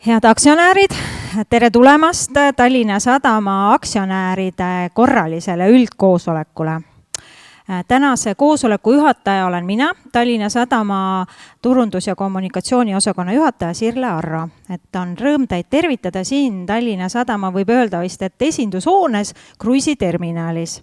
Head aktsionäärid, tere tulemast Tallinna Sadama aktsionääride korralisele üldkoosolekule. Tänase koosoleku juhataja olen mina, Tallinna Sadama turundus- ja kommunikatsiooniosakonna juhataja Sirle Arro. Et on rõõm teid tervitada siin Tallinna Sadama, võib öelda vist, et esindushoones kruiisiterminalis.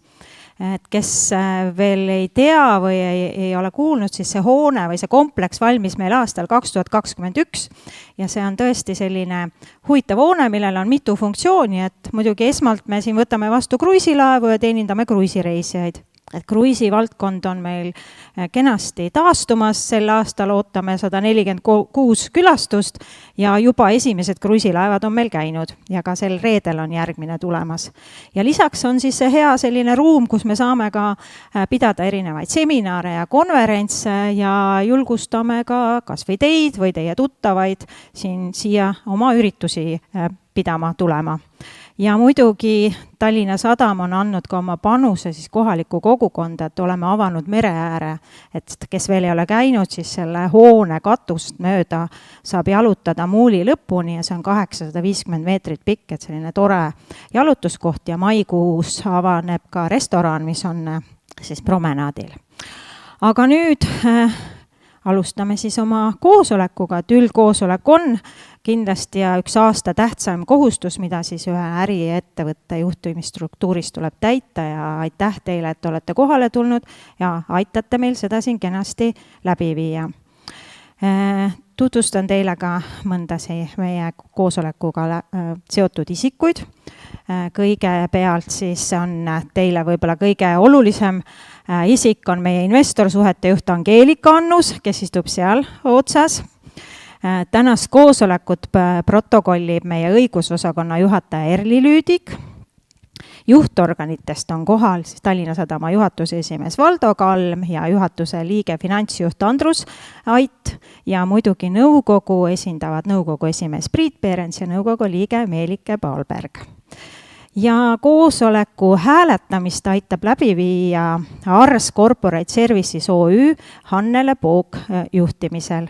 Et kes veel ei tea või ei ole kuulnud, siis see hoone või see kompleks valmis meil aastal 2021 ja see on tõesti selline huvitav hoone, millel on mitu funktsiooni, et muidugi esmalt me siin võtame vastu kruiisilaevu ja teenindame kruiisireisijaid. Et kruiisivaldkond on meil kenasti taastumas, sel aastal ootame 146 külastust ja juba esimesed kruiisilaevad on meil käinud ja ka sel reedel on järgmine tulemas. Ja lisaks on siis see hea selline ruum, kus me saame ka pidada erinevaid seminare ja konverentse ja julgustame ka kas või teid või teie tuttavaid siia oma üritusi pidama tulema. Ja muidugi Tallinna Sadam on andnud ka oma panuse siis kohalikku kogukonda, et oleme avanud mere ääre, et kes veel ei ole käinud, siis selle hoone katust mööda saab jalutada Muuli lõpuni ja see on 850 meetrit pikk, et selline tore jalutuskoht ja maikuus avaneb ka restoran, mis on siis promenaadil. Aga nüüd alustame siis oma koosolekuga, et üldkoosolek on kindlasti ja üks aasta tähtsam kohustus, mida siis ühe äriettevõtte juhtimisstruktuuris tuleb täita ja aitäh teile, et olete kohale tulnud ja aitate meil seda siin kenasti läbi viia. Tutvustan teile ka mõndasi meie koosolekuga seotud isikuid. Kõigepealt siis on teile võib-olla kõige olulisem isik on meie investorsuhete juht Angeelika Annus, kes istub seal otsas. Tänast koosolekut protokollib meie õigusosakonna juhataja Erli Lüüdik. Juhtorganitest on kohal siis Tallinna Sadama juhatuse esimees Valdo Kalm ja juhatuse liige finantsjuht Andrus Ait ja muidugi nõukogu esindavad nõukogu esimees Priit Peerens ja nõukogu liige Meelike Paalberg. Ja koosoleku hääletamist aitab läbi viia Ars Corporate Services OÜ Hannele Poog juhtimisel.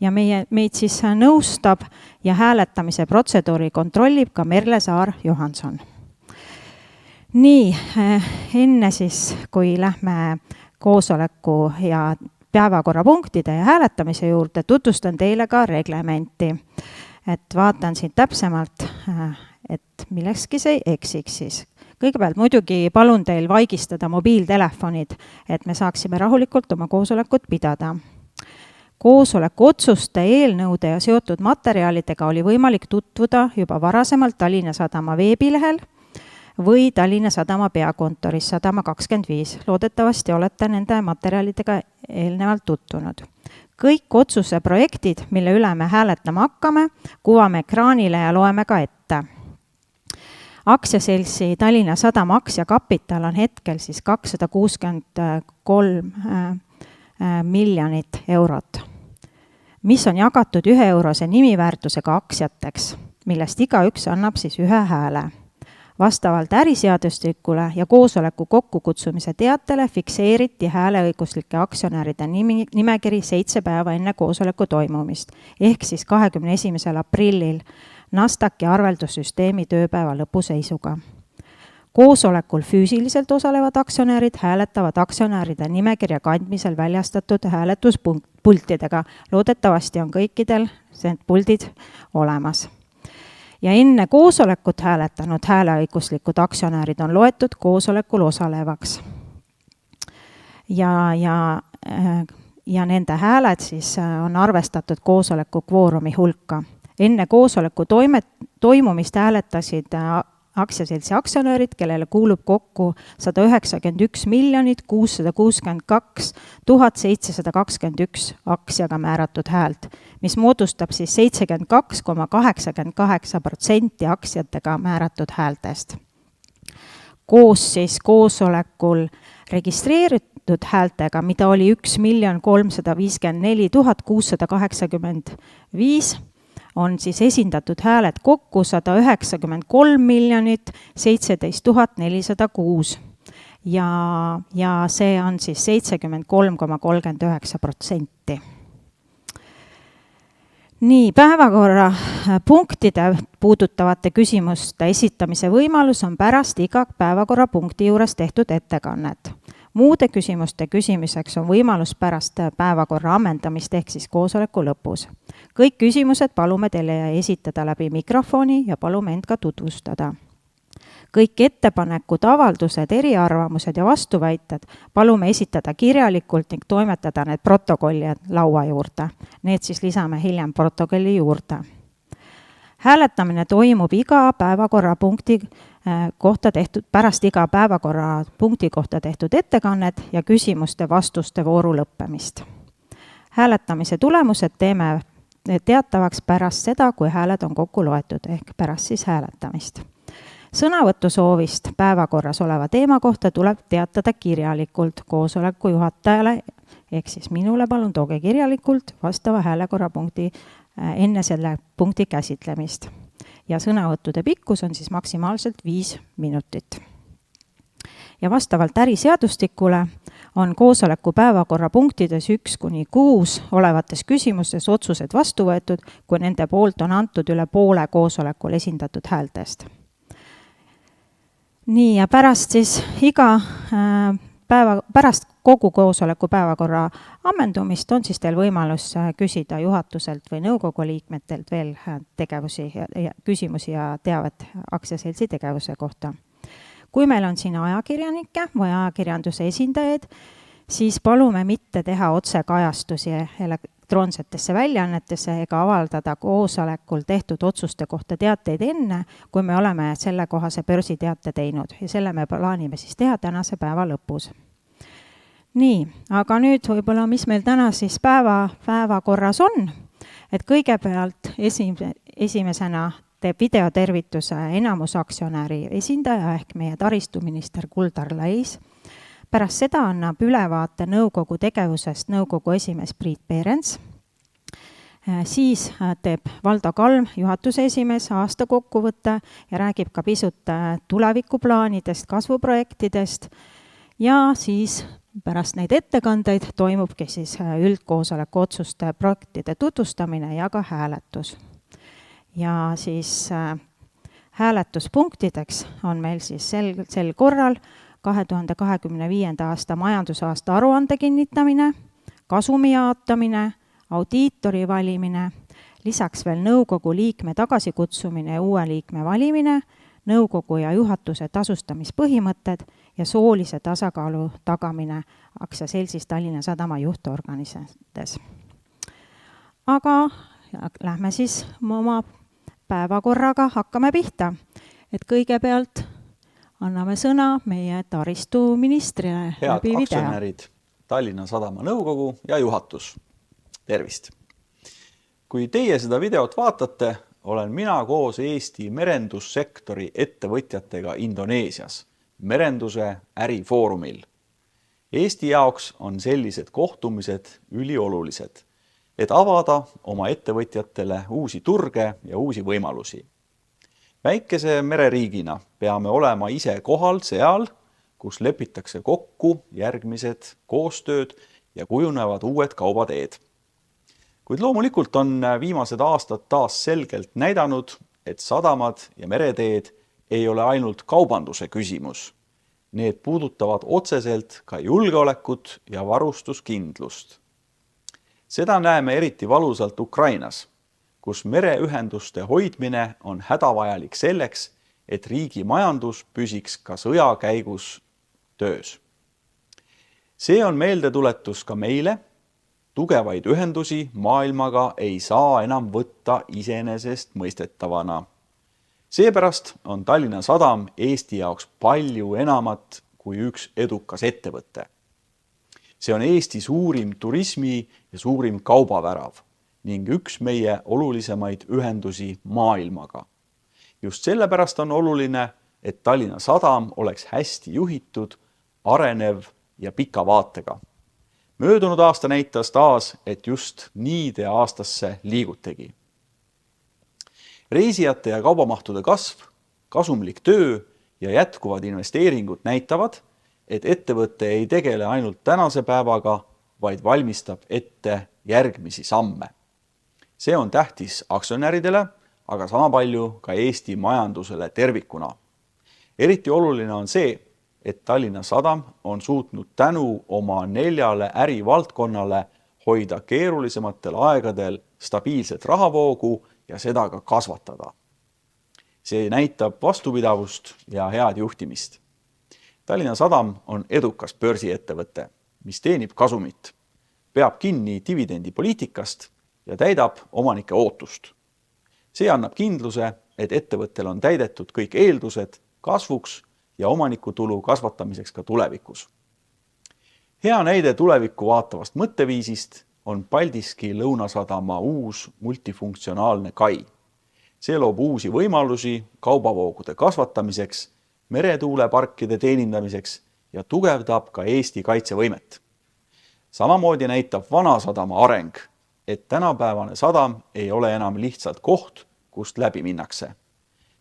Ja meid siis nõustab ja hääletamise protseduuri kontrollib ka Merle Saar-Johanson. Nii, enne siis, kui lähme koosoleku ja päevakorrapunktide ja hääletamise juurde, tutvustan teile ka reglementi. Et vaatan siin täpsemalt, et millekski see ei eksiks siis. Kõigepealt muidugi palun teil vaigistada mobiiltelefonid, et me saaksime rahulikult oma koosolekut pidada. Koosoleku otsuste, eelnõude ja seotud materjalidega oli võimalik tutvuda juba varasemalt Tallinna Sadama veebilehel või Tallinna Sadama peakontoris 125. Loodetavasti olete nende materjalidega eelnevalt tutvunud. Kõik otsuse projektid, mille üle me hääletama hakkame, kuvame ekraanile ja loeme ka ette. Aktsiaseltsi Tallinna Sadama aktsiakapital on hetkel siis 263 miljonit eurot, mis on jagatud 1 eurose nimiväärtusega aktsiateks, millest igaüks annab siis 1 hääle. Vastavalt äriseadustikule ja koosoleku kokkukutsumise teatele fikseeriti hääleõiguslike aktsionäride nimekiri 7 päeva enne koosoleku toimumist, ehk siis 21. aprillil Nasdaqi arveldussüsteemi tööpäeva lõpuseisuga. Koosolekul füüsiliselt osalevad aktsionärid hääletavad aktsionäride nimekirja kandmisel väljastatud hääletuspultidega. Loodetavasti on kõikidel need puldid olemas. Ja enne koosolekut hääletanud hääleõiguslikud aktsionärid on loetud koosolekul osalevaks. Ja nende hääled siis on arvestatud koosoleku kvoorumi hulka. Enne koosoleku toimumist hääletasid aktsiaseltsi aktsionärid, kellele kuulub kokku 191 662 721 aktsiaga määratud häält, mis moodustab siis 72,88% aktsiatega määratud häältest. Koos siis koosolekul registreeritud häältega, mida oli 1 354 685, on siis esindatud hääled kokku 193 017 406 ja see on siis 73,39%. Nii, päevakorra punktide puudutavate küsimuste esitamise võimalus on pärast iga päevakorrapunkti juures tehtud ettekannet. Muude küsimuste küsimiseks on võimalus pärast päevakorra ammendamist ehk siis koosoleku lõpus. Kõik küsimused palume teile esitada läbi mikrofoni ja palume end ka tutvustada. Kõik ettepanekud, avaldused, eriarvamused ja vastuväited palume esitada kirjalikult ning toimetada need protokolli laua juurde. Need siis lisame hiljem protokolli juurde. Hääletamine toimub iga päevakorrapunkti kohta tehtud, pärast iga päevakorrapunkti kohta tehtud ettekannet ja küsimuste vastuste vooru lõppemist. Hääletamise tulemused teeme teatavaks pärast seda, kui hääled on kokku loetud ehk pärast siis hääletamist. Sõnavõtu soovist päevakorras oleva teema kohta tuleb teatada kirjalikult koosoleku juhatajale, ehk siis minule palun tooge kirjalikult vastava häälekorrapunkti enne selle punkti käsitlemist. Ja sõnavõttude pikkus on siis maksimaalselt 5 minutit. Ja vastavalt äriseadustikule on koosoleku päevakorrapunktides 1-6 olevates küsimustes otsused vastu võetud, kui nende poolt on antud üle poole koosolekul esindatud häältest. Nii, ja pärast siis pärast kogu koosoleku päevakorra ammendumist on siis teil võimalus küsida juhatuselt või nõukogu liikmetelt veel küsimusi ja teavet aktsiaseltsi tegevuse kohta. Kui meil on siin ajakirjanikke või ajakirjanduse esindajaid, siis palume mitte teha otsekajastusi elektroonsetesse väljaannetesse ega avaldada koosolekul tehtud otsuste kohta teateid enne, kui me oleme selle kohase börsiteate teinud ja selle me plaanime siis teha tänase päeva lõpus. Nii, aga nüüd võib-olla, mis meil täna siis päevakorras on, et kõigepealt esimesena teeb videotervituse enamusaktsionäri esindaja ehk meie taristuminister Kuldar Lais. Pärast seda annab ülevaate nõukogu tegevusest nõukogu esimees Priit Peerens. Siis teeb Valdo Kalm, juhatuse esimees, aasta kokkuvõtte ja räägib ka pisut tulevikuplaanidest, kasvuprojektidest ja siis pärast neid ettekandeid toimubki siis üldkoosoleku otsuste projektide tutvustamine ja ka hääletus. Ja siis hääletuspunktideks on meil siis sel korral 2025. aasta majandusaasta aruande kinnitamine, kasumi jaotamine, audiitori valimine, lisaks veel nõukogu liikme tagasikutsumine ja uue liikme valimine, nõukogu ja juhatuse tasustamispõhimõtted ja soolise tasakaalu tagamine aktsiaseltsis Tallinna Sadama juhtorganites. Aga lähme siis oma päevakorraga, hakkame pihta. Et kõigepealt anname sõna meie taristuministrile. Head aktsionärid, Tallinna Sadama nõukogu ja juhatus. Tervist! Kui teie seda videot vaatate, olen mina koos Eesti merendussektori ettevõtjatega Indoneesias, merenduse ärifoorumil. Eesti jaoks on sellised kohtumised üliolulised, et avada oma ettevõtjatele uusi turge ja uusi võimalusi. Väikese mereriigina peame olema ise kohal seal, kus lepitakse kokku järgmised koostööd ja kujunevad uued kaubateed. Kuid loomulikult on viimased aastad taas selgelt näidanud, et sadamad ja mereteed ei ole ainult kaubanduse küsimus. Need puudutavad otseselt ka julgeolekut ja varustuskindlust. Seda näeme eriti valusalt Ukrainas, kus mereühenduste hoidmine on hädavajalik selleks, et riigi majandus püsiks ka sõja käigus töös. See on meeldetuletus ka meile. Tugevaid ühendusi maailmaga ei saa enam võtta iseenesest mõistetavana. Seepärast on Tallinna Sadam Eesti jaoks palju enamat kui üks edukas ettevõte. See on Eesti suurim turismi ja suurim kaubavärav ning üks meie olulisemaid ühendusi maailmaga. Just sellepärast on oluline, et Tallinna Sadam oleks hästi juhitud, arenev ja pika vaatega. Möödunud aasta näitas taas, et just nii te aastasse liigutegi. Reisijate ja kaubamahtude kasv, kasumlik töö ja jätkuvad investeeringud näitavad, et ettevõte ei tegele ainult tänase päevaga, vaid valmistab ette järgmisi samme. See on tähtis aktsionäridele, aga sama palju ka Eesti majandusele tervikuna. Eriti oluline on see, et Tallinna Sadam on suutnud tänu oma 4 ärivaldkonnale hoida keerulisematel aegadel stabiilset rahavoogu ja seda ka kasvatada. See näitab vastupidavust ja head juhtimist. Tallinna Sadam on edukas börsiettevõte, mis teenib kasumit, peab kinni dividendipoliitikast ja täidab omanike ootust. See annab kindluse, et ettevõttel on täidetud kõik eeldused kasvuks ja omanikutulu kasvatamiseks ka tulevikus. Hea näide tulevikku vaatavast mõtteviisist on Paldiski Lõunasadama uus multifunktsionaalne kai. See loob uusi võimalusi kaubavoogude kasvatamiseks, meretuuleparkide teenindamiseks ja tugevdab ka Eesti kaitsevõimet. Samamoodi näitab Vanasadama areng, et tänapäevane sadam ei ole enam lihtsalt koht, kust läbi minnakse.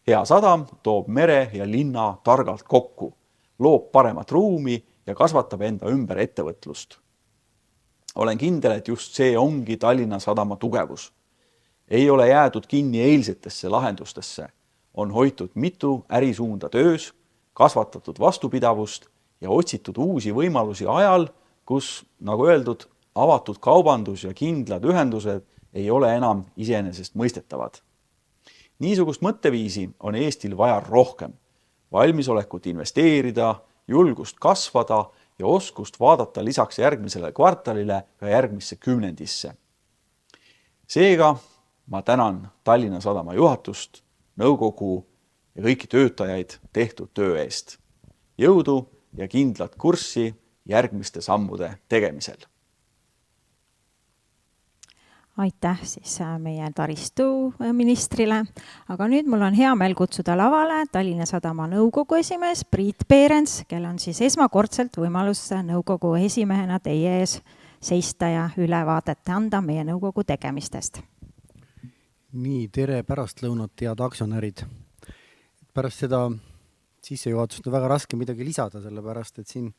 Hea sadam toob mere ja linna targalt kokku, loob paremat ruumi ja kasvatab enda ümber ettevõtlust. Olen kindel, et just see ongi Tallinna Sadama tugevus. Ei ole jäädud kinni eilsetesse lahendustesse, on hoitud mitu ärisuunda töös, kasvatatud vastupidavust ja otsitud uusi võimalusi ajal, kus, nagu öeldud, avatud kaubandus ja kindlad ühendused ei ole enam iseenesest mõistetavad. Niisugust mõtteviisi on Eestil vaja rohkem, valmisolekut investeerida, julgust kasvada ja oskust vaadata lisaks järgmisele kvartalile ka järgmisse kümnendisse. Seega ma tänan Tallinna Sadama juhatust, nõukogu ja kõiki töötajaid tehtud töö eest. Jõudu ja kindlat kurssi järgmiste sammude tegemisel. Aitäh siis meie taristuministrile, aga nüüd mul on hea meel kutsuda lavale Tallinna Sadama nõukogu esimees Priit Peerens, kel on siis esmakordselt võimalus nõukogu esimehena teie ees seista ja ülevaadet anda meie nõukogu tegemistest. Nii, tere pärastlõunat, head aktsionärid. Pärast seda sissejuhatust on väga raske midagi lisada, sellepärast et siin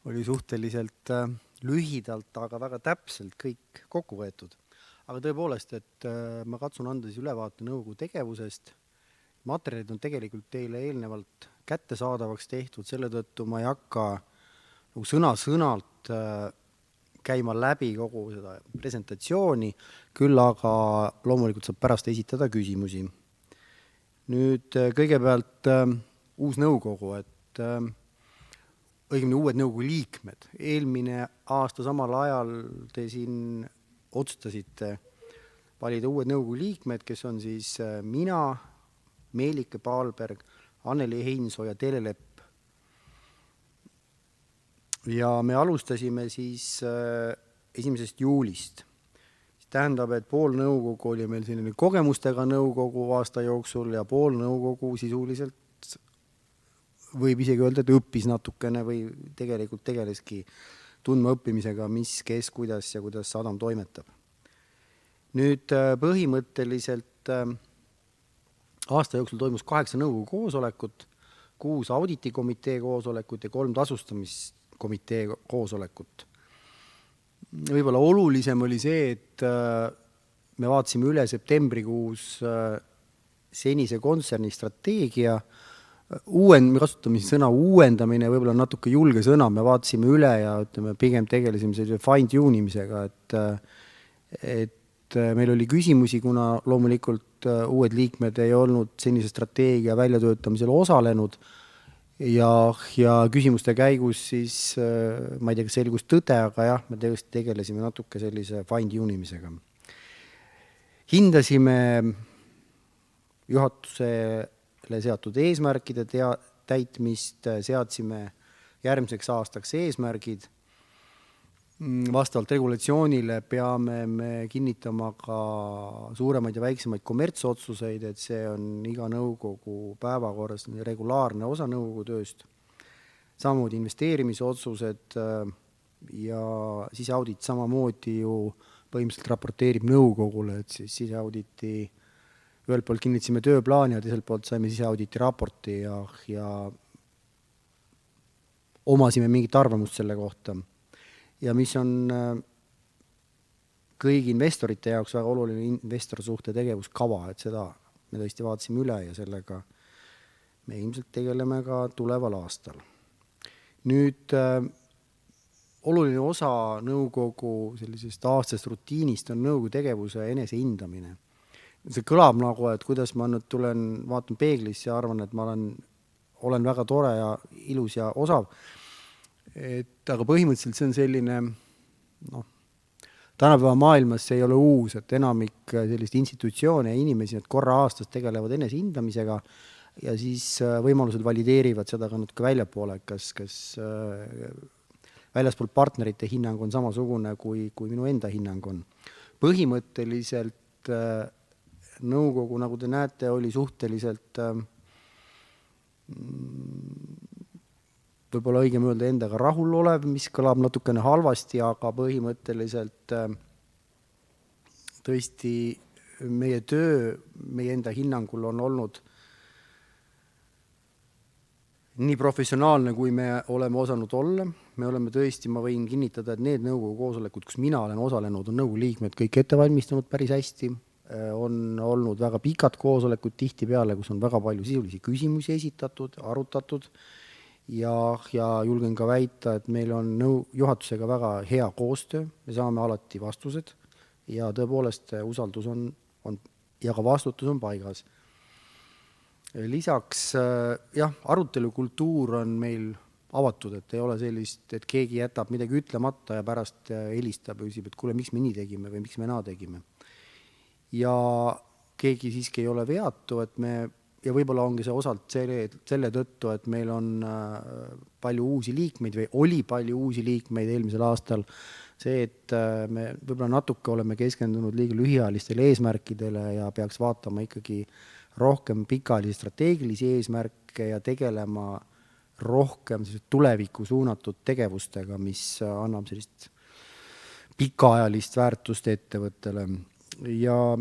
oli suhteliselt lühidalt, aga väga täpselt kõik kokku võetud. Aga tõepoolest, et ma katsun anda siis ülevaate nõukogu tegevusest. Materjalid on tegelikult teile eelnevalt kättesaadavaks tehtud, selle tõttu ma ei hakka sõna-sõnalt käima läbi kogu seda presentatsiooni, küll aga loomulikult saab pärast esitada küsimusi. Nüüd kõigepealt uus nõukogu, et õigemini uued nõukogu liikmed. Eelmine aasta samal ajal te siin otsustasite valida uued nõukogu liikmed, kes on siis mina, Meelike Paalberg, Anneli Heinsoo ja Telelepp. Ja me alustasime siis 1. juulist. Tähendab, et pool nõukogu oli meil selline kogemustega nõukogu aasta jooksul ja pool nõukogu sisuliselt võib isegi öelda, et õppis natukene või tegelikult tegeleski tundma õppimisega, mis, kes, kuidas ja kuidas sadam toimetab. Nüüd põhimõtteliselt aasta jooksul toimus 8 nõukogu koosolekut, 6 auditikomitee koosolekut ja 3 tasustamiskomitee koosolekut. Võib-olla olulisem oli see, et me vaatasime üle septembrikuus senise kontserni strateegia. Me kasutame sõna uuendamine, võib-olla natuke julge sõna, me vaatasime üle ja pigem tegelesime sellise fine-tunimisega, et meil oli küsimusi, kuna loomulikult uued liikmed ei olnud senise strateegia väljatöötamisel osalenud ja küsimuste käigus siis, ma ei tea, kas selgus tõde, aga jah, me tegelesime natuke sellise fine-tunimisega. Hindasime juhatuse seatud eesmärkide täitmist, seadsime järgmiseks aastaks eesmärgid. Vastavalt regulatsioonile peame me kinnitama ka suuremaid ja väiksemaid kommertsotsuseid, et see on iga nõukogu päevakorras regulaarne osa nõukogu tööst. Samamoodi investeerimisotsused ja siseaudit samamoodi ju põhimõtteliselt raporteerib nõukogule, et siis siseauditi ühelt poolt kinnitasime tööplaani ja teiselt poolt saime siseauditi raporti ja omasime mingit arvamust selle kohta. Ja mis on kõigi investorite jaoks väga oluline investorsuhte tegevuskava, et seda me tõesti vaatasime üle ja sellega me ilmselt tegeleme ka tuleval aastal. Nüüd oluline osa nõukogu sellisest aastast rutiinist on nõukogu tegevuse enesehindamine. See kõlab nagu, et kuidas ma nüüd vaatan peeglisse ja arvan, et ma olen väga tore ja ilus ja osav. Aga põhimõtteliselt see on selline, tänapäeva maailmas see ei ole uus, et enamik sellist institutsioone ja inimesi, et korra aastas tegelevad enesehindamisega ja siis võimalused valideerivad seda ka natuke väljapoole, kas väljaspool partnerite hinnang on samasugune kui minu enda hinnang on. Põhimõtteliselt nõukogu, nagu te näete, oli suhteliselt võib-olla õigem öelda endaga rahulolev, mis kõlab natukene halvasti, aga põhimõtteliselt tõesti meie töö meie enda hinnangul on olnud nii professionaalne, kui me oleme osanud olla. Me oleme tõesti, ma võin kinnitada, et need nõukogu koosolekud, kus mina olen osalenud, on nõukogu liikmed kõik ette valmistanud päris hästi. On olnud väga pikad koosolekud tihti peale, kus on väga palju sisulisi küsimusi esitatud, arutatud. Ja julgen ka väita, et meil on juhatusega väga hea koostöö, me saame alati vastused ja tõepoolest usaldus on ja ka vastutus on paigas. Lisaks, arutelukultuur on meil avatud, et ei ole sellist, et keegi jätab midagi ütlemata ja pärast helistab ja küsib, et kuule, miks me nii tegime või miks me naa tegime. Ja keegi siiski ei ole veatu, et ja võib-olla ongi see osalt selle tõttu, et meil on palju uusi liikmeid või oli palju uusi liikmeid eelmisel aastal. See, et me võib-olla natuke oleme keskendunud liiga lühiajalistele eesmärkidele ja peaks vaatama ikkagi rohkem pikaajalisi strateegilisi eesmärke ja tegelema rohkem tulevikku suunatud tegevustega, mis annab sellist pikaajalist väärtust ettevõttele. Ja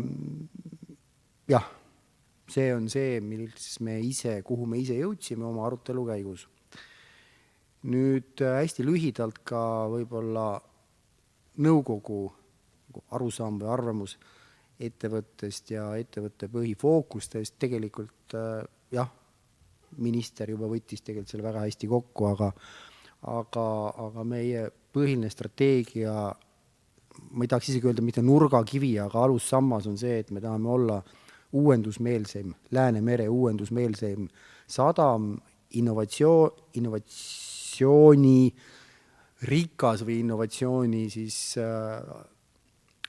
see on see, kuhu me ise jõudsime oma arutelu käigus. Nüüd hästi lühidalt ka võib-olla nõukogu arusaam või arvamus ettevõttest ja ettevõtte põhifookustest. Tegelikult minister juba võttis tegelikult selle väga hästi kokku, aga meie põhiline strateegia, ma ei tahaks isegi öelda mitte nurgakivi, aga alussammas on see, et me tahame olla uuendusmeelseim, Läänemere uuendusmeelseim sadam, innovatsiooni rikas või innovatsiooni siis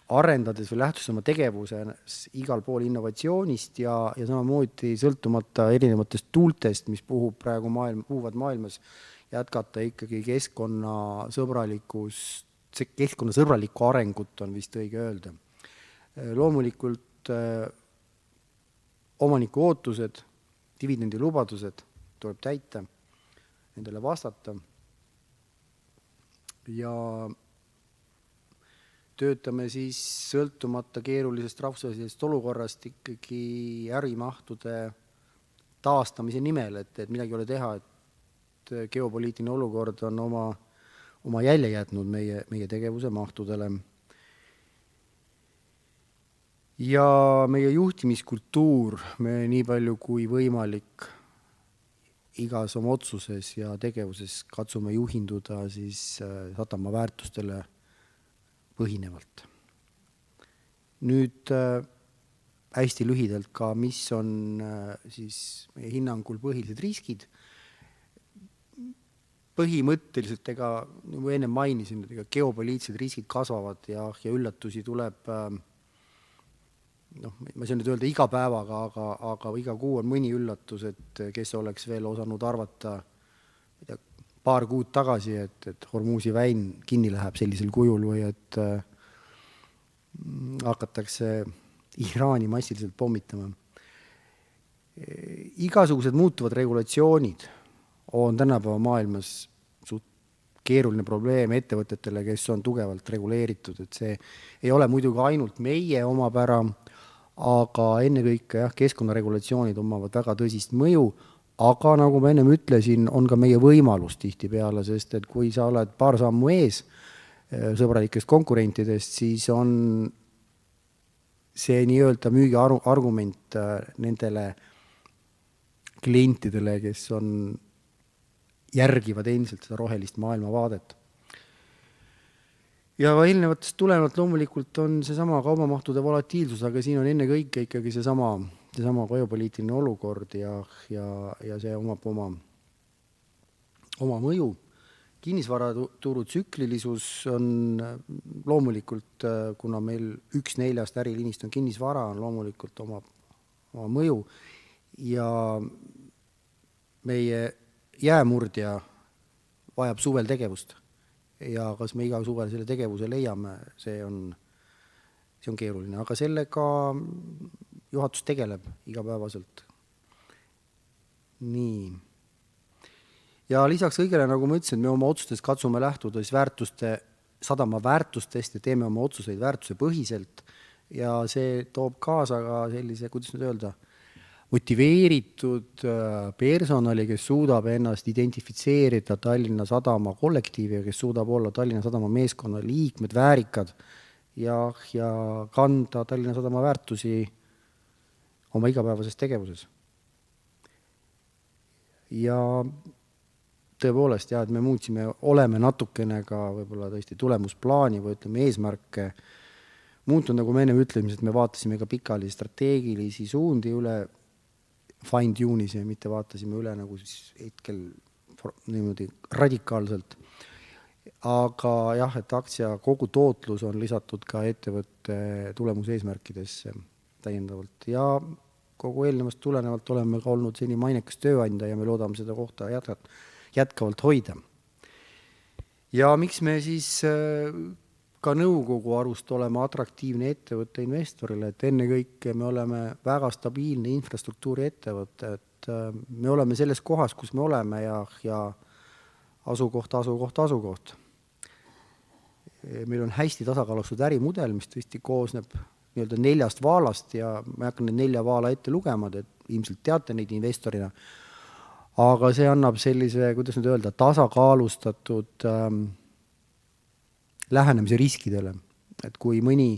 arendades või lähtudes oma tegevuses igal pool innovatsioonist ja samamoodi sõltumata erinevatest tuultest, mis puhuvad maailmas, jätkata ikkagi keskkonnasõbralikku arengut on vist õige öelda. Loomulikult omaniku ootused, dividendi lubadused tuleb täita, nendele vastata ja töötame siis sõltumata keerulisest rahvusvahelisest olukorrast ikkagi ärimahtude taastamise nimel, et midagi ei ole teha, et geopoliitiline olukord on oma jälje jätnud meie tegevuse mahtudele. Ja meie juhtimiskultuur, me nii palju kui võimalik igas oma otsuses ja tegevuses katsume juhinduda siis sadama väärtustele põhinevalt. Nüüd hästi lühidalt ka, mis on siis meie hinnangul põhilised riskid. Põhimõtteliselt, nagu enne mainisin, geopoliitilised riskid kasvavad ja üllatusi tuleb ma saan nüüd öelda iga päevaga, aga iga kuu on mõni üllatus, et kes oleks veel osanud arvata paar kuud tagasi, et Hormuzi väin kinni läheb sellisel kujul või et hakatakse Iraani massiliselt pommitama. Igasugused muutuvad regulatsioonid on tänapäeva maailmas keeruline probleem ettevõtetele, kes on tugevalt reguleeritud, et see ei ole muidugi ainult meie omapära, aga ennekõike keskkonnaregulatsioonid omavad väga tõsist mõju, aga nagu ma ennem ütlesin, on ka meie võimalus tihti peale, sest et kui sa oled paar sammu ees, sõbralikest konkurentidest, siis on see nii-öelda müügiargument nendele klientidele, kes järgivad endiselt seda rohelist maailmavaadet. Ja eelnevatest tulenevalt loomulikult on seesama kaubamahtude volatiilsus, aga siin on enne kõike ikkagi seesama geopoliitiline olukord ja see omab oma mõju. Kinnisvaraturu tsüklilisus on loomulikult, kuna meil 1/4 ärilinist on kinnisvara, on loomulikult oma mõju ja meie jäämurdja vajab suvel tegevust. Ja kas me iga suvel selle tegevuse leiame, see on keeruline, aga sellega juhatus tegeleb igapäevaselt. Nii. Ja lisaks õigele, nagu ma ütlesin, me oma otsustes katsume lähtuda sadama väärtustest ja teeme oma otsuseid väärtuse põhiselt ja see toob kaasa ka sellise, kuidas nüüd öelda, motiveeritud personali, kes suudab ennast identifitseerida Tallinna Sadama kollektiivi ja kes suudab olla Tallinna Sadama meeskonna liikmed, väärikad ja kanda Tallinna Sadama väärtusi oma igapäevases tegevuses. Ja tõepoolest, et me oleme natukene ka võib-olla tõesti tulemusplaani või ütleme eesmärke muutunud, nagu me enne ütleme, et me vaatasime ka pikaajalisi strateegilisi suundi üle fine-tune'is ja mitte vaatasime üle nagu siis hetkel niimoodi radikaalselt. Aga jah, et aktsia kogu tootlus on lisatud ka ettevõtte tulemuseesmärkidesse täiendavalt ja kogu eelnevast tulenevalt oleme ka olnud seni mainekas tööandja ja me loodame seda kohta jätkavalt hoida. Ja miks me siis ka nõukogu arust oleme atraktiivne ettevõtte investorile, et enne kõike me oleme väga stabiilne infrastruktuuri ettevõtte, et me oleme selles kohas, kus me oleme ja asukoht. Meil on hästi tasakaalustatud ärimudel, mis tõesti koosneb nii-öelda 4 vaalast ja ma hakkan need 4 vaala ette lugema, et ilmselt teate neid investorina, aga see annab sellise, kuidas nüüd öelda, tasakaalustatud lähenemise riskidele, et kui mõni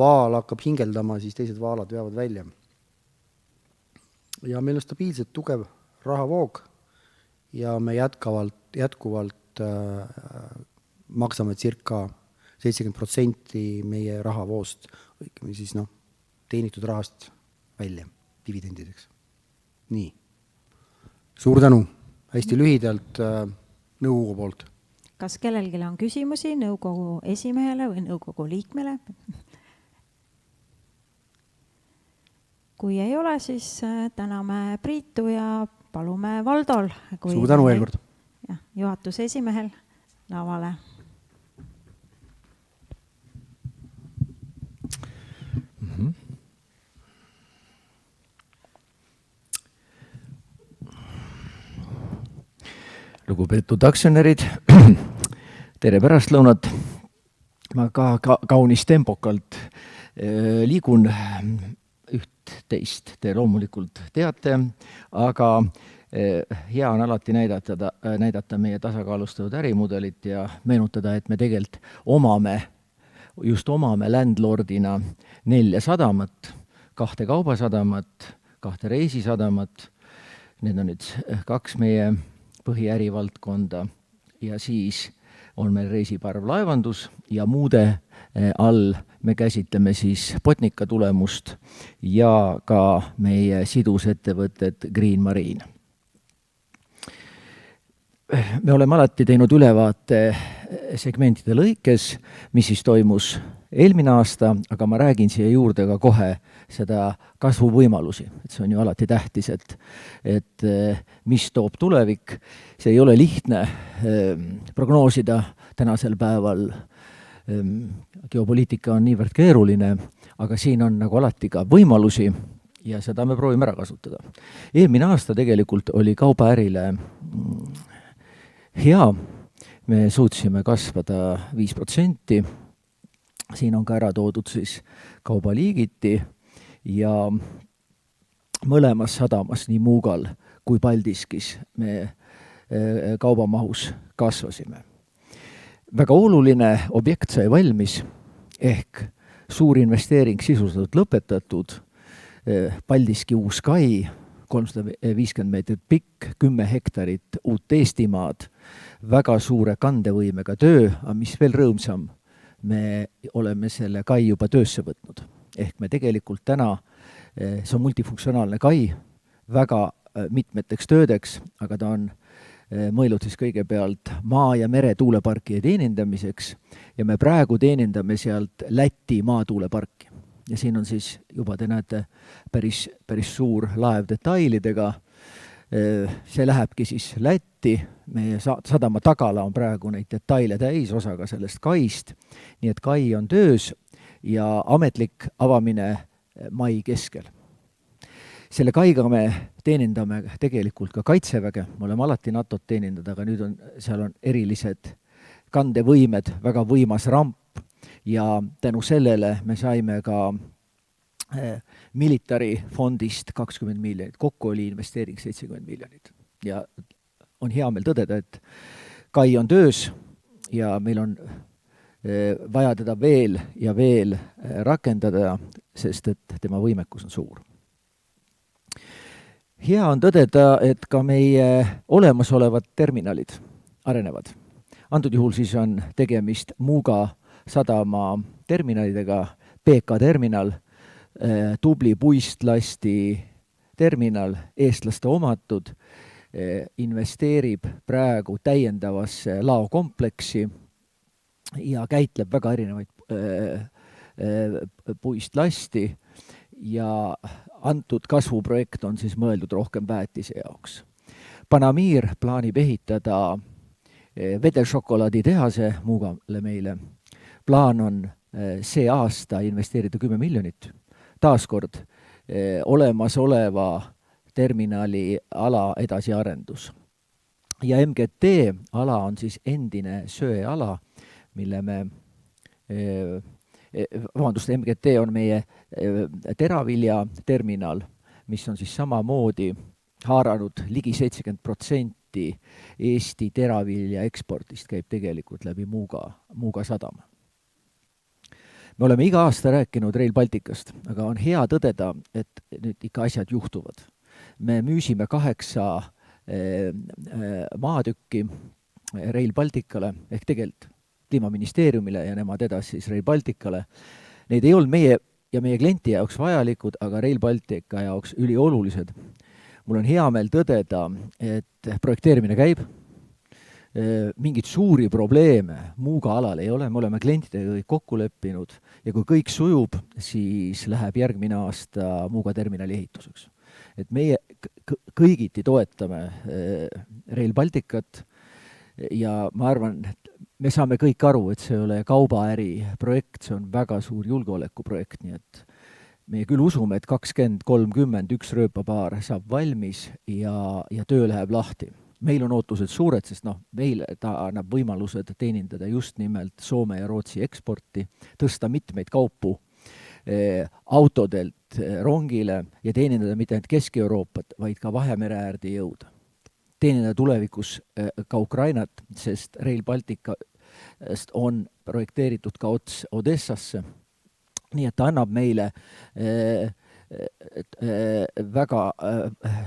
vaal hakkab hingeldama, siis teised vaalad veavad välja. Ja meil on stabiilselt tugev rahavoog ja me jätkuvalt maksame circa 70% meie rahavoost, õigemini siis teenitud rahast välja dividendideks. Nii. Suur tänu, hästi lühidalt nõukogu poolt. Kas kellelgi on küsimusi nõukogu esimehele või nõukogu liikmele? Kui ei ole, siis täname Priitu ja palume Valdol. Suur tänu veel kord. Juhatuse esimehel lavale. Lugupeetud aktsionärid, tere pärastlõunat. Ma ka kaunis tempokalt liigun üht-teist, te loomulikult teate, aga hea on alati näidata meie tasakaalustatud ärimudelit ja meenutada, et me tegelikult omame landlordina 4 sadamat, 2 kaubasadamat, 2 reisisadamat. Need on nüüd 2 meie põhiärivaldkonda ja siis on meil reisiparv laevandus ja muude all me käsitleme siis Botnica tulemust ja ka meie sidusettevõtted Green Marine. Me oleme alati teinud ülevaate segmentide lõikes, mis siis toimus eelmine aasta, aga ma räägin siia juurde ka kohe seda kasvuvõimalusi. Et see on ju alati tähtis, et mis toob tulevik. See ei ole lihtne prognoosida tänasel päeval. Geopoliitika on niivõrd keeruline, aga siin on nagu alati ka võimalusi ja seda me proovime ära kasutada. Eelmine aasta tegelikult oli kaubaärile hea. Me suutsime kasvada 5%. Siin on ka ära toodud siis kaubaliigiti ja mõlemas sadamas, nii Muugal kui Paldiskis me kaubamahus kasvasime. väga oluline objekt sai valmis, ehk suur investeering sisuliselt lõpetatud, Paldiski uus kai, 350 meetrit pikk, 10 hektarit uut Eestimaad, väga suure kandevõimega töö, aga mis veel rõõmsam, me oleme selle kai juba töösse võtnud. Ehk me tegelikult täna, see on multifunktsionaalne kai, väga mitmeteks töödeks, aga ta on mõeldud siis kõigepealt maa- ja meretuuleparkide teenindamiseks ja me praegu teenindame sealt Läti maatuuleparki. Ja siin on siis juba, te näete, päris suur laev detailidega. See lähebki siis Lätti, meie sadama tagala on praegu neid detaile täis, osaga sellest kaist, nii et kai on töös ja ametlik avamine mai keskel. Selle kaiga me teenindame tegelikult ka Kaitseväge, me oleme alati NATO-t teenindada, aga nüüd seal on erilised kandevõimed, väga võimas ramp ja tänu sellele me saime ka military fondist 20 miljonit, kokku oli investeering 70 miljonit. Ja on hea meel tõdeda, et kai on töös ja meil on vaja teda veel ja veel rakendada, sest et tema võimekus on suur. Hea on tõdeda, et ka meie olemasolevad terminalid arenevad. Antud juhul siis on tegemist Muuga sadama terminalidega, PK terminal, tubli puistlasti terminal, eestlaste omatud, investeerib praegu täiendavasse laokompleksi ja käitleb väga erinevaid puistlasti ja antud kasvuprojekt on siis mõeldud rohkem väetise jaoks. Panamir plaanib ehitada vedelšokolaaditehase Muugale meile. Plaan on see aasta investeerida 10 miljonit. Taaskord olemasoleva terminali ala edasiarendus. Ja MGT ala on siis endine söeala, mille me MGT on meie teravilja terminal, mis on siis samamoodi haaranud ligi 70% Eesti teravilja ekspordist käib tegelikult läbi Muuga sadama. Me oleme iga aasta rääkinud Rail Balticast, aga on hea tõdeda, et nüüd ikka asjad juhtuvad. Me müüsime 8 maatükki Rail Balticale, ehk tegelikult Kliimaministeeriumile ja nemad edasi siis Rail Balticale. Neid ei olnud meie ja meie klienti jaoks vajalikud, aga Rail Baltica jaoks üliolulised. Mul on hea meel tõdeda, et projekteerimine käib. Mingid suuri probleeme Muuga alal ei ole, me oleme klientidega kõik kokku leppinud ja kui kõik sujub, siis läheb järgmine aasta Muuga terminali ehituseks. Et meie kõigiti toetame Rail Balticat ja ma arvan, et me saame kõik aru, et see ei ole kaubaäri projekt, see on väga suur julgeolekuprojekt, nii et me küll usume, et 2030 üks rööpapaar saab valmis ja töö läheb lahti. Meil on ootused suured, sest meil ta annab võimalused teenindada just nimelt Soome ja Rootsi eksporti, tõsta mitmeid kaupu autodelt rongile ja teenindada mitte ainult Kesk-Euroopat, vaid ka Vahemere äärde jõuda. Teenindada tulevikus ka Ukrainat, sest Rail Balticast on projekteeritud ka ots Odessasse. Nii et ta annab meile väga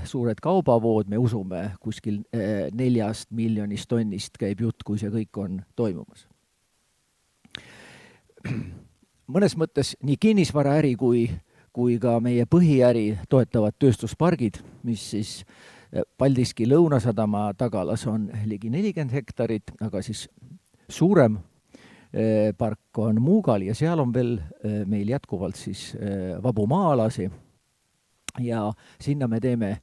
suured kaubavood, me usume kuskil 4 miljonist tonnist käib jutt, kui see kõik on toimumas. Mõnes mõttes nii kinnisvaraäri kui ka meie põhiäri toetavad tööstuspargid, mis siis Paldiski Lõunasadama tagalas on ligi 40 hektarit, aga siis suurem park on Muugal ja seal on veel meil jätkuvalt siis vabu maa-alasi ja sinna me teeme